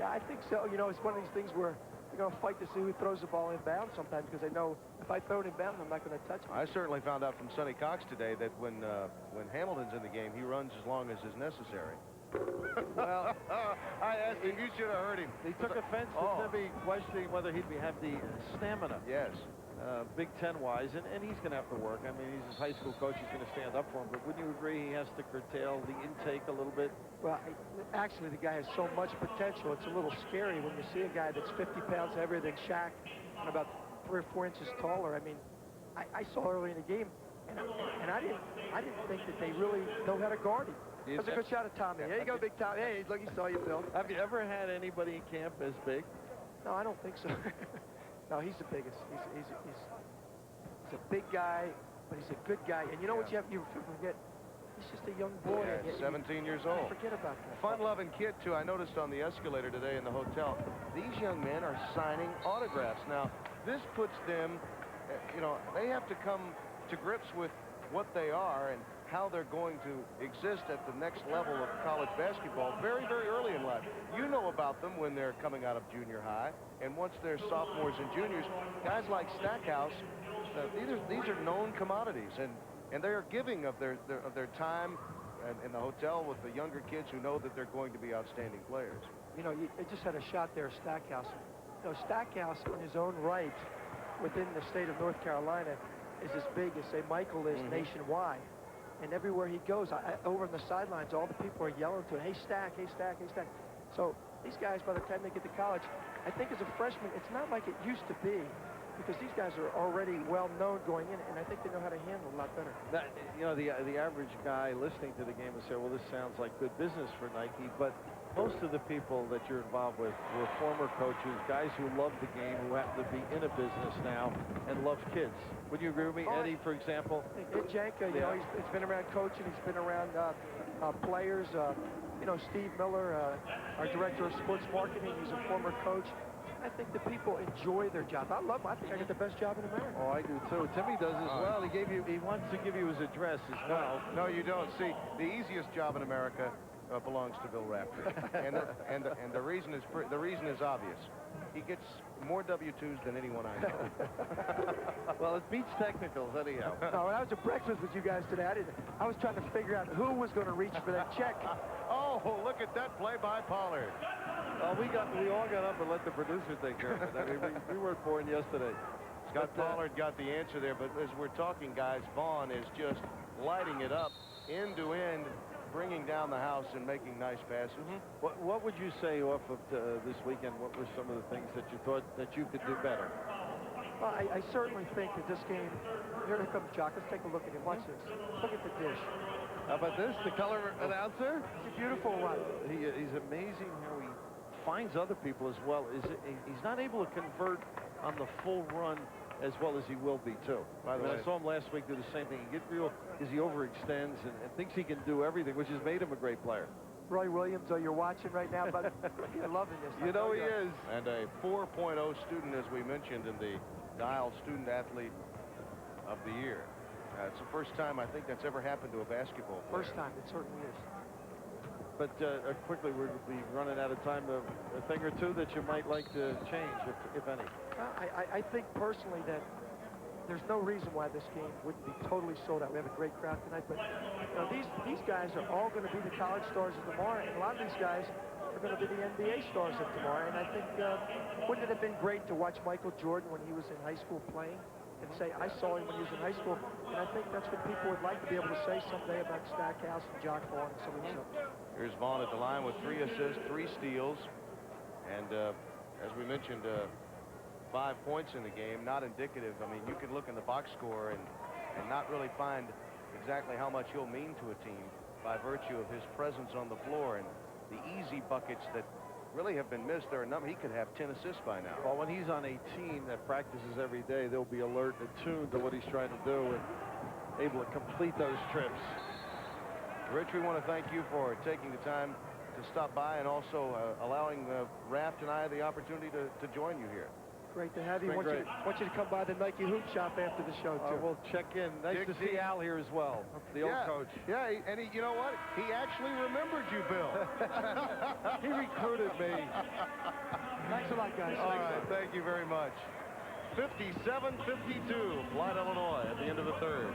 Yeah, I think so. You know, it's one of these things where they're going to fight to see who throws the ball in bounds sometimes because they know if I throw it in bounds, I'm not going to touch it. I certainly found out from Sonny Cox today that when Hamilton's in the game, he runs as long as is necessary. Well, I asked him. You should have heard him. He took offense to Timmy questioning whether he'd have the stamina. Yes. Big Ten-wise, and he's going to have to work. I mean, he's his high school coach. He's going to stand up for him. But wouldn't you agree he has to curtail the intake a little bit? Well, actually, the guy has so much potential. It's a little scary when you see a guy that's 50 pounds heavier than Shaq and about 3 or 4 inches taller. I mean, I saw early in the game, and I didn't think that they really know how to guard him. That's a good shot at Tommy. There you go, big Tommy. Hey, look, he saw you, Bill. Have you ever had anybody in camp as big? No, I don't think so. No, he's the biggest. He's a big guy, but he's a good guy. And you know what you forget? He's just a young boy. Yeah, 17 years old. Forget about that. Fun-loving kid, too. I noticed on the escalator today in the hotel, these young men are signing autographs. Now, this puts them, you know, they have to come to grips with what they are and how they're going to exist at the next level of college basketball very, very early in life. You know about them when they're coming out of junior high, and once they're sophomores and juniors, guys like Stackhouse, these are known commodities, and they are giving of their time in the hotel with the younger kids who know that they're going to be outstanding players. You know, I just had a shot there of Stackhouse. You know, Stackhouse in his own right within the state of North Carolina is as big as, say, Michael is nationwide. And everywhere he goes, over on the sidelines, all the people are yelling to him, hey, Stack, hey, Stack, hey, Stack. So these guys, by the time they get to college, I think as a freshman, it's not like it used to be because these guys are already well-known going in, and I think they know how to handle it a lot better. You know, the average guy listening to the game would say, well, this sounds like good business for Nike, but most of the people that you're involved with were former coaches, guys who love the game, who happen to be in a business now and love kids. Would you agree with me? Eddie, for example? Ed Janka, you know, he's been around coaching, he's been around players. You know, Steve Miller, our director of sports marketing, he's a former coach. I think the people enjoy their job. I love them. I think I get the best job in America. Oh, I do too. Timmy does as well. He wants to give you his address as well. No, you don't. See, the easiest job in America belongs to Bill Raftery, and the reason is obvious. He gets more W-2s than anyone I know. Well, it beats technicals anyhow. No, when I was at breakfast with you guys today, I was trying to figure out who was going to reach for that check. Oh, look at that play by Pollard. We all got up and let the producer take care of it. I mean, we weren't born yesterday. Scott Pollard got the answer there, but as we're talking, guys, Vaughn is just lighting it up end to end, bringing down the house and making nice passes. What would you say off of this weekend? What were some of the things that you thought that you could do better? Well, I certainly think that this game, here comes Jock. Let's take a look at him. Watch this. Look at the dish. How about this? The color announcer? It's a beautiful one. He's amazing how he finds other people as well. He's not able to convert on the full run as well as he will be, too. By the way, I saw him last week do the same thing. He gets real because he overextends and thinks he can do everything, which has made him a great player. Roy Williams, you're watching right now, but you're loving this. You know he is. And a 4.0 student, as we mentioned, in the Dial Student Athlete of the Year. It's the first time I think that's ever happened to a basketball player. First time, it certainly is. But quickly, we'll be running out of time. A thing or two that you might like to change, if any. I think personally that there's no reason why this game wouldn't be totally sold out. We have a great crowd tonight, but these guys are all going to be the college stars of tomorrow, and a lot of these guys are going to be the NBA stars of tomorrow. And I think, wouldn't it have been great to watch Michael Jordan when he was in high school playing and say, I saw him when he was in high school? And I think that's what people would like to be able to say someday about Stackhouse and Jock Vaughn and some of these others. Here's Vaughn at the line with 3 assists, 3 steals, and as we mentioned, 5 points in the game, not indicative. I mean, you can look in the box score and not really find exactly how much he'll mean to a team by virtue of his presence on the floor and the easy buckets that really have been missed. There are a number. He could have 10 assists by now. Well, when he's on a team that practices every day, they'll be alert and attuned to what he's trying to do and able to complete those trips. Rich, we want to thank you for taking the time to stop by and also allowing Raft and I the opportunity to join you here. Great to have you. Want you to come by the Nike Hoop Shop after the show, too. We'll check in. Nice to see Al here as well, the old coach. Yeah, and you know what? He actually remembered you, Bill. He recruited me. Thanks a lot, guys. All right, thank you very much. 57-52, Flight, Illinois, at the end of the third.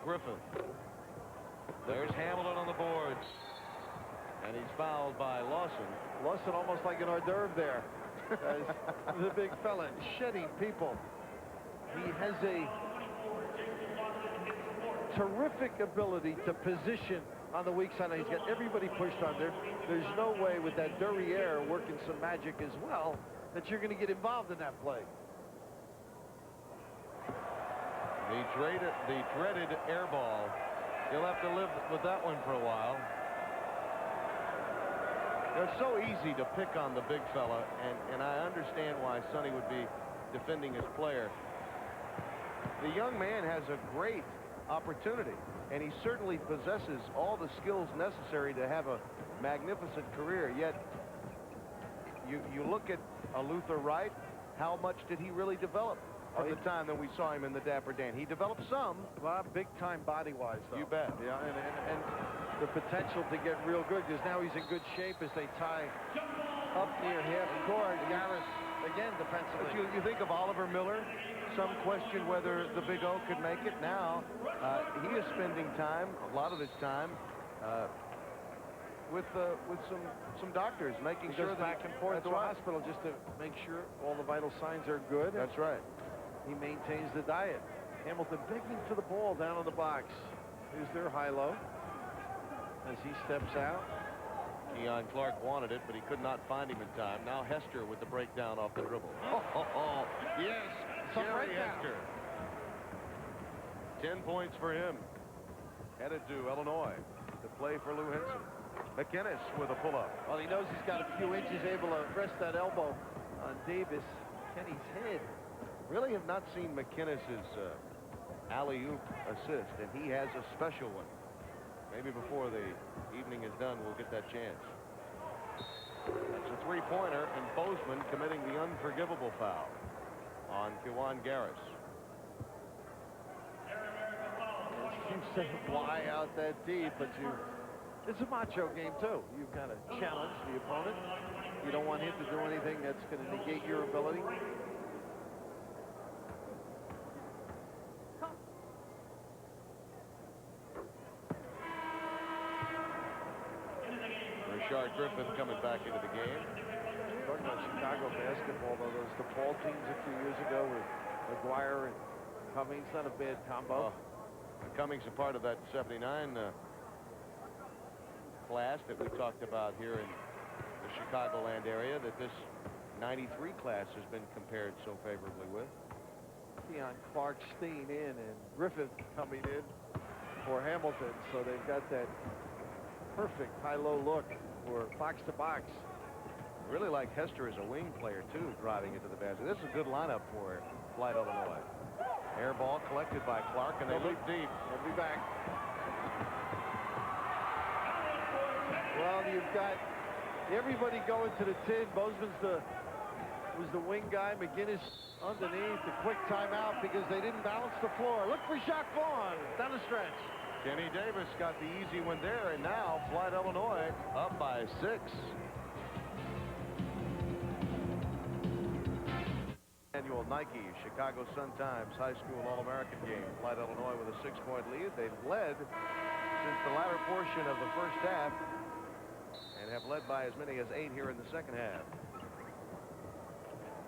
Griffin. There's Hamilton on the boards. And he's fouled by Lawson. Lawson almost like an hors d'oeuvre there. As the big fella shedding people. He has a terrific ability to position on the weak side. He's got everybody pushed on there. There's no way with that derriere working some magic as well that you're going to get involved in that play. The dreaded air ball. He'll have to live with that one for a while. It's so easy to pick on the big fella, and I understand why Sonny would be defending his player. The young man has a great opportunity, and he certainly possesses all the skills necessary to have a magnificent career. Yet, you look at Luther Wright, how much did he really develop from the time that we saw him in the Dapper Dan? He developed some. Well, big time body-wise, though. You bet. Yeah, and the potential to get real good, because now he's in good shape as they tie up near half court. Garris, again, defensively. But you think of Oliver Miller. Some question whether the Big O could make it. Now, he is spending time, a lot of his time, with some doctors, making sure that back and forth to a hospital just to make sure all the vital signs are good. That's right. He maintains the diet. Hamilton begging for the ball down on the box. Here's their high-low as he steps out. Keon Clark wanted it, but he could not find him in time. Now Hester with the breakdown off the dribble. Yes, Jerry Hester. 10 points for him. Headed to Illinois to play for Lou Henson. McInnes with a pull-up. Well, he knows he's got a few inches able to rest that elbow on Davis. Kenny's head. Really have not seen McInnes's alley-oop assist, and he has a special one. Maybe before the evening is done, we'll get that chance. That's a three-pointer, and Bozeman committing the unforgivable foul on Kiwan Garris. You say fly out that deep, but it's a macho game, too. You've got to challenge the opponent. You don't want him to do anything that's going to negate your ability. Rashard Griffin coming back into the game. Talking about Chicago basketball, though, those DePaul teams a few years ago with McGuire and Cummings, not a bad combo. Cummings a part of that 79 class that we talked about here in the Chicagoland area that this 93 class has been compared so favorably with. Keon Clark staying in and Griffin coming in for Hamilton, so they've got that perfect high-low look for box-to-box. Really like Hester as a wing player, too, driving into the basket. This is a good lineup for Flight, Illinois. Air ball collected by Clark, and they leap deep. They'll be back. Well, you've got everybody going to the tin. Bozeman's was the wing guy. McGinnis underneath. The quick timeout because they didn't balance the floor. Look for Jacques Vaughn down the stretch. Kenny Davis got the easy one there, and now Flight, Illinois up by 6. Annual Nike Chicago Sun-Times High School All-American game. Flight, Illinois with a 6-point lead. They've led since the latter portion of the first half and have led by as many as 8 here in the second half.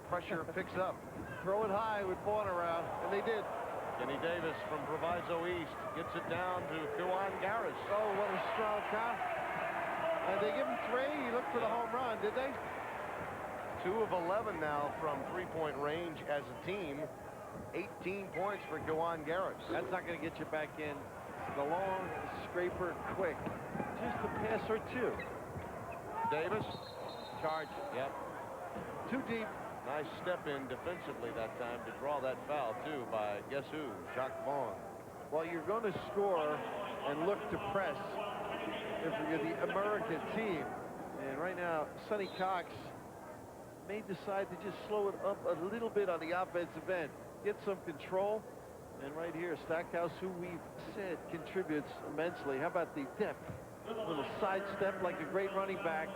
Pressure picks up. Throw it high with Vaughn around, and they did. Kenny Davis from Proviso East gets it down to Juan Garris. Oh, what a strong count. They give him 3. He looked for the home run, did they? 2 of 11 now from three-point range as a team. 18 points for Juan Garris. That's not going to get you back in. The long scraper quick. Just a pass or 2. Davis. Charge. Yep. Too deep. Nice step in defensively that time to draw that foul, too, by guess who? Jacques Vaughn. Well, you're going to score and look to press if you're the American team. And right now, Sonny Cox may decide to just slow it up a little bit on the offensive end. Get some control. And right here, Stackhouse, who we've said contributes immensely. How about the depth? A little sidestep like a great running back.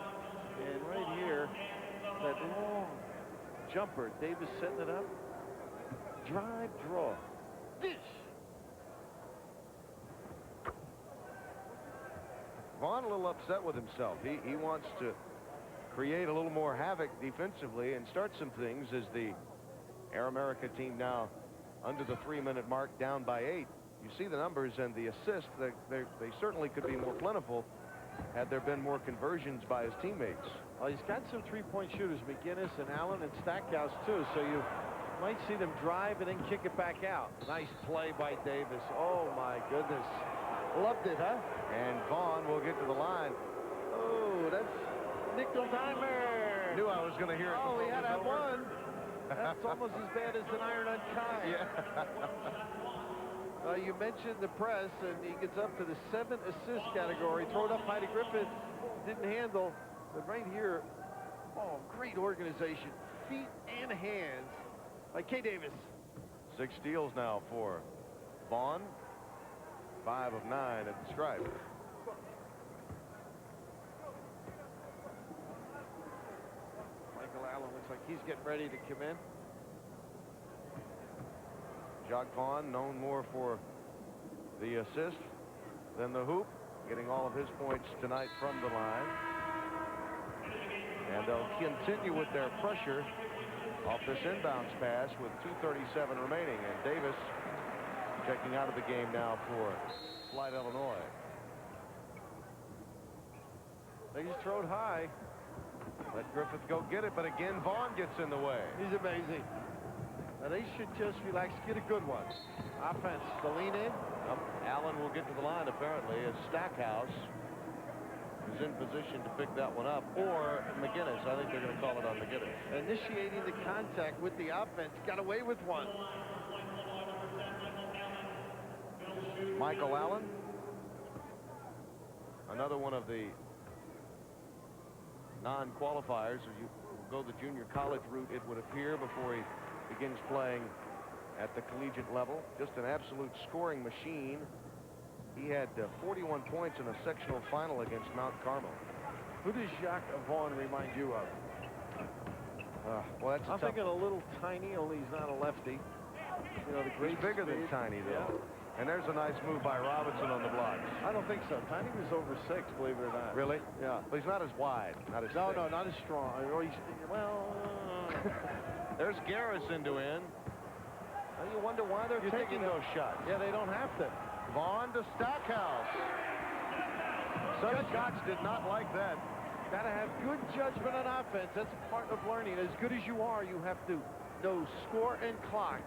And right here, that long jumper. Davis setting it up. Drive, draw. Dish. Vaughn a little upset with himself. He wants to create a little more havoc defensively and start some things as the Air America team now under the 3-minute mark, down by 8. You see the numbers and the assists. They certainly could be more plentiful had there been more conversions by his teammates. Well, he's got some three-point shooters, McGinnis and Allen and Stackhouse, too, so you might see them drive and then kick it back out. Nice play by Davis. Oh, my goodness. Loved it, huh? And Vaughn will get to the line. Oh, that's nickel dimer. Knew I was going to hear it. Oh, he had to have one. That's almost as bad as an iron on Kai. Yeah. You mentioned the press, and he gets up to the 7 assist category. Throw it up high to Griffith. Didn't handle. But right here, oh, great organization. Feet and hands by K. Davis. 6 steals now for Vaughn. 5 of 9 at the stripe. Michael Allen looks like he's getting ready to come in. Jacques Vaughn, known more for the assist than the hoop, getting all of his points tonight from the line. And they'll continue with their pressure off this inbounds pass with 2:37 remaining. And Davis checking out of the game now for Flight, Illinois. They just throw it high. Let Griffith go get it, but again, Vaughn gets in the way. He's amazing. Now they should just relax, get a good one. Offense, the lean in. Allen will get to the line apparently as Stackhouse is in position to pick that one up, or McGinnis. I think they're going to call it on McGinnis. Initiating the contact with the offense, got away with one. Michael Allen, another one of the non-qualifiers. You go the junior college route, it would appear, before he begins playing at the collegiate level. Just an absolute scoring machine. He had 41 points in a sectional final against Mount Carmel. Who does Jacques Vaughn remind you of? Well, that's I'm thinking a little tiny, only he's not a lefty. You know, the great He's bigger speed. than Tiny, though. Yeah. And there's a nice move by Robinson on the block. I don't think so. Tiny was over 6, believe it or not. Really? Yeah. But he's not as wide. Not as thick. No, not as strong. Or he's, well... There's Garrison to in. Well, you wonder why they're taking those shots. Yeah, they don't have to. Vaughn to Stackhouse. Sonny Cox did not like that. Got to have good judgment on offense. That's a part of learning. As good as you are, you have to know score and clock.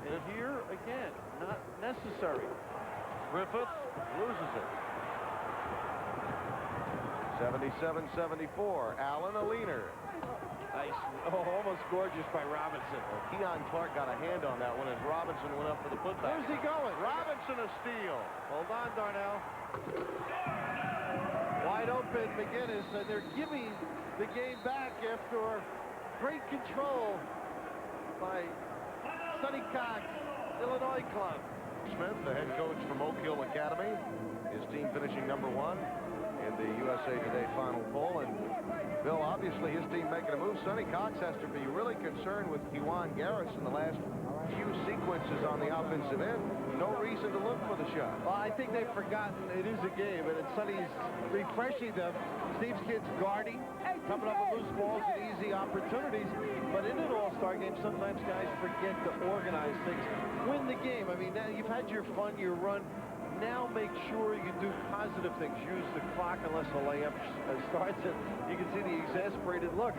And here, again, not necessary. Griffith loses it. 77-74. Allen, a leaner. Nice. Oh, almost gorgeous by Robinson. Well, Keon Clark got a hand on that one as Robinson went up for the putback. Where's he going? Robinson a steal. Hold on, Darnell. Wide open, McGinnis, and they're giving the game back after great control by Sonny Cox, Illinois club. Smith, the head coach from Oak Hill Academy, his team finishing #1 in the USA Today Final Poll. And Bill, obviously his team making a move. Sonny Cox has to be really concerned with Kewan Garris in the last few sequences on the offensive end. No reason to look for the shot. Well, I think they've forgotten it is a game, and Sonny's refreshing them. Steve's kids guarding, coming up with loose balls and easy opportunities. But in an all-star game, sometimes guys forget to organize things. Win the game. I mean, now you've had your fun, your run. Now make sure you do positive things. Use the clock unless the layup starts it. You can see the exasperated look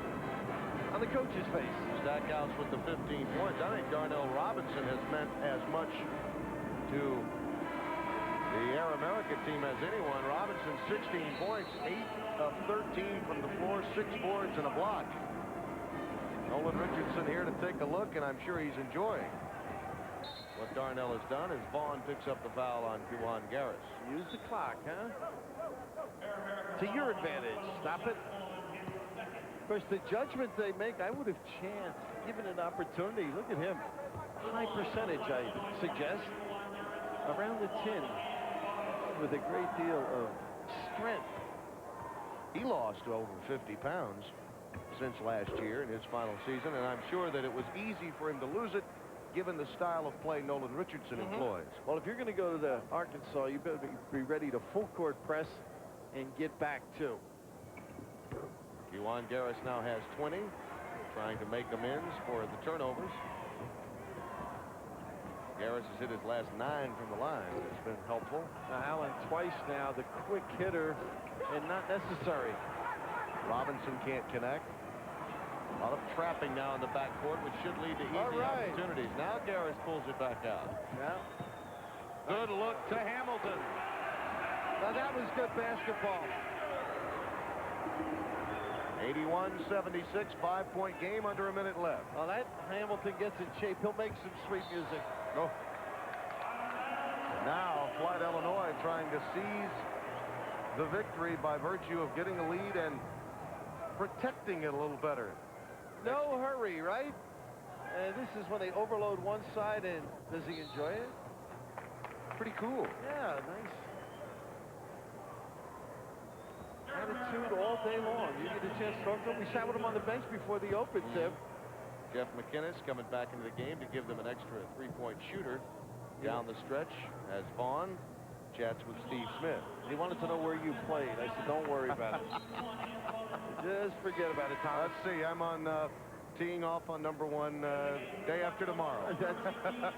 on the coach's face. Stackhouse with the 15 points. I think Darnell Robinson has meant as much to the Air America team as anyone. Robinson 16 points, 8 of 13 from the floor, 6 boards and a block. Nolan Richardson here to take a look, and I'm sure he's enjoying what Darnell has done as Vaughn picks up the foul on Kewan Garris. Use the clock, huh? To your advantage. Stop it. Of course, the judgment they make, I would have chanced, given an opportunity. Look at him. High percentage, I suggest. Around the 10 with a great deal of strength. He lost over 50 pounds since last year in his final season, and I'm sure that it was easy for him to lose it given the style of play Nolan Richardson employs. Well, if you're going to go to the Arkansas, you better be ready to full court press and get back too. Kewan Garris now has 20, trying to make amends for the turnovers. Garris has hit his last 9 from the line. It's been helpful. Now, Allen twice now, the quick hitter, and not necessary. Robinson can't connect. A lot of trapping now in the backcourt, which should lead to easy opportunities. Now Garris pulls it back out. Yeah. Good look to Hamilton. Now that was good basketball. 81-76, 5-point game under a minute left. Well, that Hamilton gets in shape. He'll make some sweet music. Oh. Now, Flight Illinois trying to seize the victory by virtue of getting a lead and protecting it a little better. No hurry, right? And this is when they overload one side, and does he enjoy it? Pretty cool. Yeah, nice attitude all day long. You get a chance to talk to him. We sat with him on the bench before the Open, Tim. Jeff McInnes coming back into the game to give them an extra 3-point shooter down the stretch as Vaughn chats with Steve Smith. He wanted to know where you played. I said, don't worry about it. Just forget about it, Tom. Let's see. I'm on teeing off on #1 day after tomorrow.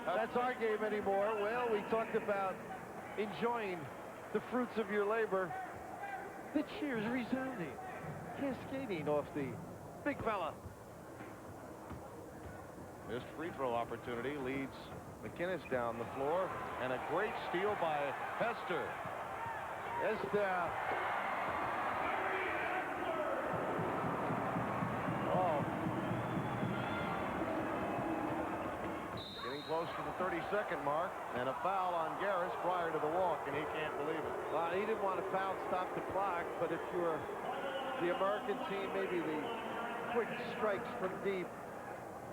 That's our game anymore. Well, we talked about enjoying the fruits of your labor. The cheers resounding, cascading off the big fella. This free throw opportunity leads McInnes down the floor, and a great steal by Hester. Oh. Getting close to the 30-second mark, and a foul on Garris prior to the walk, and he can't believe it. He didn't want to foul, stop the clock, but if you're the American team, maybe the quick strikes from deep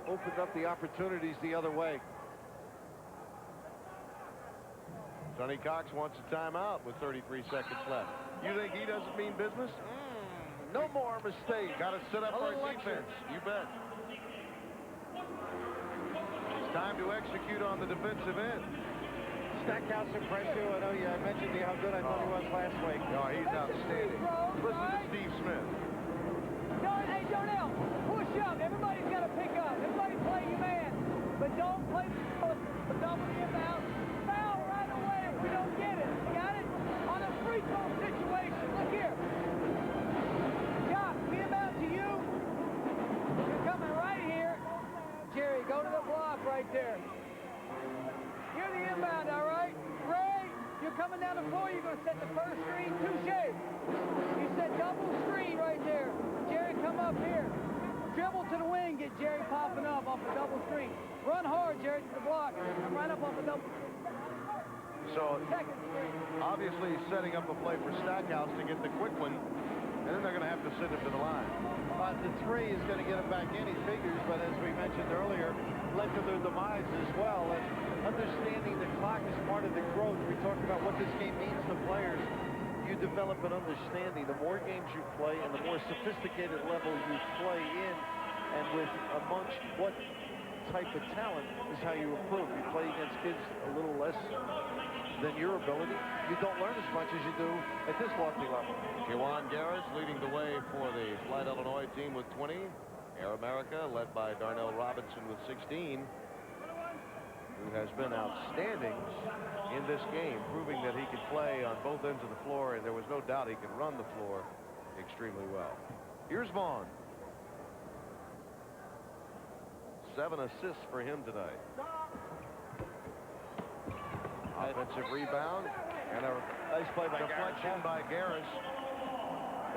opened up the opportunities the other way. Sonny Cox wants a timeout with 33 seconds left. You think he doesn't mean business? No more mistakes. Got to sit up for defense. You bet. It's time to execute on the defensive end. Stackhouse impressed you. I know I mentioned how good I thought he was last week. No, he's outstanding. Listen to Steve Smith. Hey, Darnell, push up. Everybody's got to pick up. Everybody play your man. But don't play the double inbound. Foul right away if we don't get it. Got it? On a free throw situation. Look here. Jock, we inbound to you. You're coming right here. Jerry, go to the block right there. You're the inbound, all right? Ray, you're coming down the floor. You're going to set the first screen. Touche. You set double screen right there. Jerry, come up here. Dribble to the wing. Get Jerry popping up off a double screen. Run hard, Jerry, to the block. Come right up off a double screen. So, obviously setting up a play for Stackhouse to get the quick one, and then they're going to have to send him to the line. The three is going to get him back in, he figures, but as we mentioned earlier, led to their demise as well. And understanding the clock is part of the growth. We talked about what this game means to players. You develop an understanding. The more games you play and the more sophisticated level you play in, and with amongst what type of talent is how you improve. You play against kids a little less than your ability. You don't learn as much as you do at this lofty level. Juwan Garris leading the way for the Flight Illinois team with 20. Air America led by Darnell Robinson with 16, who has been outstanding in this game, proving that he can play on both ends of the floor, and there was no doubt he can run the floor extremely well. Here's Vaughn. 7 assists for him tonight. Offensive rebound and a nice play by deflection by Garris,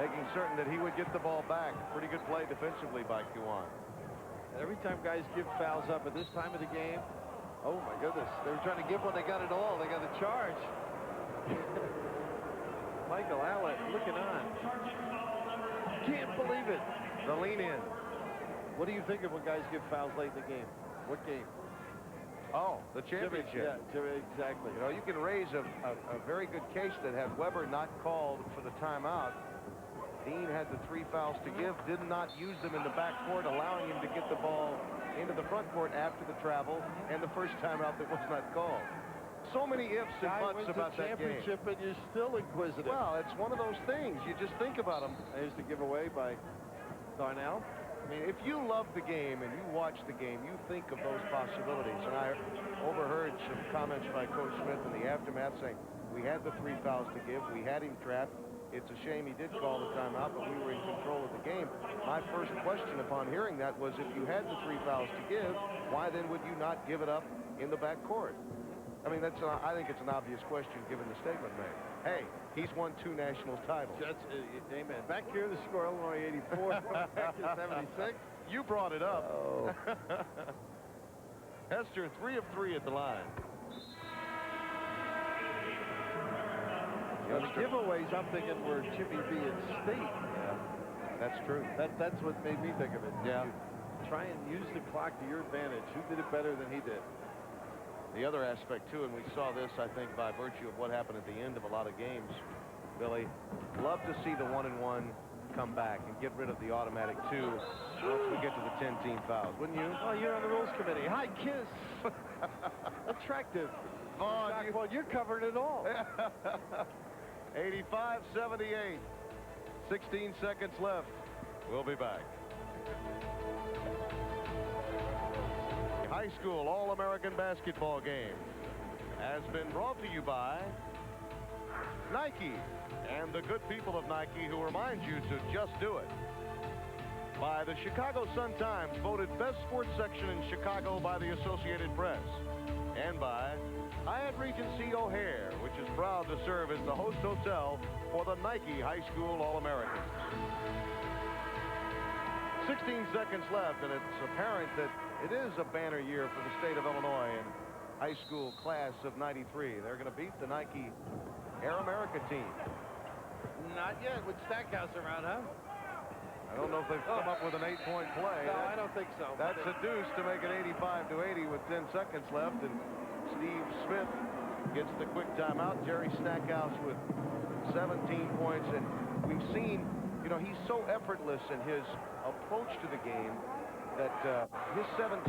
making certain that he would get the ball back. Pretty good play defensively by Juwan. Every time guys give fouls up at this time of the game, oh my goodness, they were trying to give when they got it all. They got a charge. Michael Allen looking on. Can't believe it. The lean in. What do you think of when guys give fouls late in the game? What game? Oh, the championship. Yeah, exactly. You know, you can raise a very good case that had Weber not called for the timeout, Dean had the 3 fouls to give, did not use them in the backcourt, allowing him to get the ball into the front court after the travel and the first timeout that was not called. So many ifs and buts about that game. Championship, and you're still inquisitive. Well, it's one of those things. You just think about them. There's the giveaway by Darnell. I mean, if you love the game and you watch the game, you think of those possibilities. And I overheard some comments by Coach Smith in the aftermath saying, we had the 3 fouls to give. We had him trapped. It's a shame he did call the timeout, but we were in control of the game. My first question upon hearing that was, if you had the 3 fouls to give, why then would you not give it up in the backcourt? I mean, I think it's an obvious question given the statement made. Hey, he's won 2 national titles. That's amen. Back here, the score, Illinois 84, back to 76. You brought it up. Oh. Hester, 3 of 3 at the line. The giveaways, I'm thinking, were Jimmy B at State. Yeah, that's true. That's what made me think of it. Yeah. You try and use the clock to your advantage. Who did it better than he did? The other aspect, too, and we saw this, I think, by virtue of what happened at the end of a lot of games, Billy, love to see the 1-and-1 come back and get rid of the automatic 2 once we get to the 10-team fouls, wouldn't you? Well, you're on the rules committee. Hi, Kiss. Attractive. Vaughn, you're covering it all. 85-78. 16 seconds left. We'll be back. High school All-American basketball game has been brought to you by Nike and the good people of Nike, who remind you to just do it. By the Chicago Sun-Times, voted best sports section in Chicago by the Associated Press. And by Hyatt Regency O'Hare, which is proud to serve as the host hotel for the Nike High School All-Americans. 16 seconds left, and it's apparent that it is a banner year for the state of Illinois and high school class of 93. They're going to beat the Nike Air America team. Not yet with Stackhouse around, huh? I don't know if they've come up with an 8-point play. No, I don't think so. That's a deuce to make it 85-80 with 10 seconds left, and Steve Smith gets the quick timeout. Jerry Stackhouse with 17 points, and we've seen, you know, he's so effortless in his approach to the game that his 17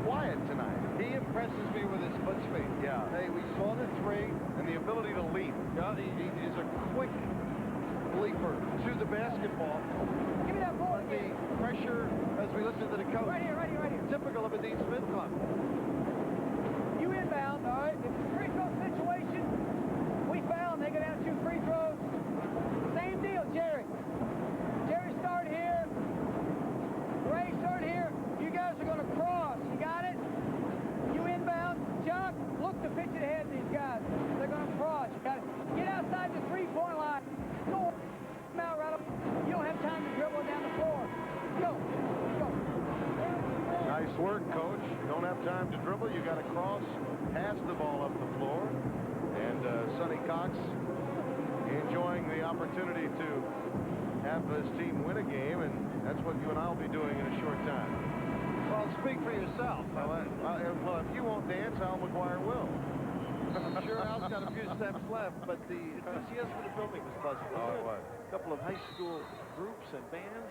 quiet tonight. He impresses me with his foot speed. Yeah. Hey, we saw the 3 and the ability to leap. Yeah, he is a quick leaper to the basketball. Give me that ball. The pressure as we listen to the coach. Right here, right here, right here. Typical of a Dean Smith club. You inbound, all right? If it's a free throw situation, we foul, and they go down 2 free throws. Same deal, Jerry. Jerry, start here. Ray, start here. You guys are going to cross. You got it? You inbound. Chuck, look to pitch it ahead of these guys. They're going to cross. You got it. Get out work, Coach. You don't have time to dribble. You got to cross, pass the ball up the floor. And Sonny Cox enjoying the opportunity to have his team win a game, and that's what you and I will be doing in a short time. Well, speak for yourself. Well, if you won't dance, Al McGuire will. I'm sure Al's got a few steps left, but the enthusiasm for the building was buzzing. Oh, it was. A couple of high school groups and bands.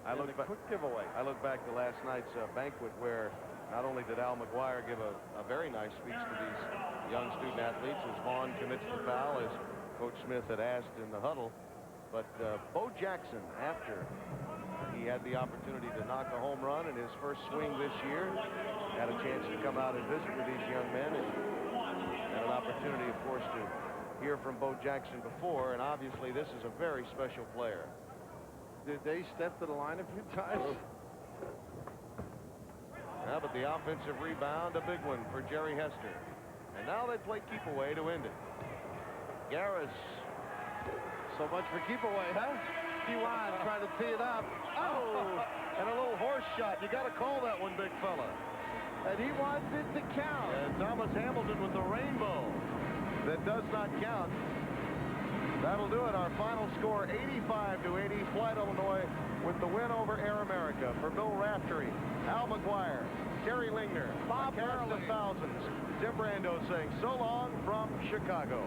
I look back, quick giveaway. I look back to last night's banquet where not only did Al McGuire give a very nice speech to these young student athletes as Vaughn commits the foul, as Coach Smith had asked in the huddle, but Bo Jackson, after he had the opportunity to knock a home run in his first swing this year, had a chance to come out and visit with these young men, and had an opportunity, of course, to hear from Bo Jackson before, and obviously this is a very special player. Did they step to the line a few times? Yeah, but the offensive rebound, a big one for Jerry Hester. And now they play keep away to end it. Garris. So much for keep away, huh? Juan trying to tee it up. Oh, and a little horse shot. You got to call that one, big fella. And he wants it to count. And Thomas Hamilton with the rainbow. That does not count. That'll do it. Our final score, 85-80. Flight, Illinois, with the win over Air America. For Bill Raftery, Al McGuire, Terry Lingner, Bob cast of thousands. Tim Brando saying so long from Chicago.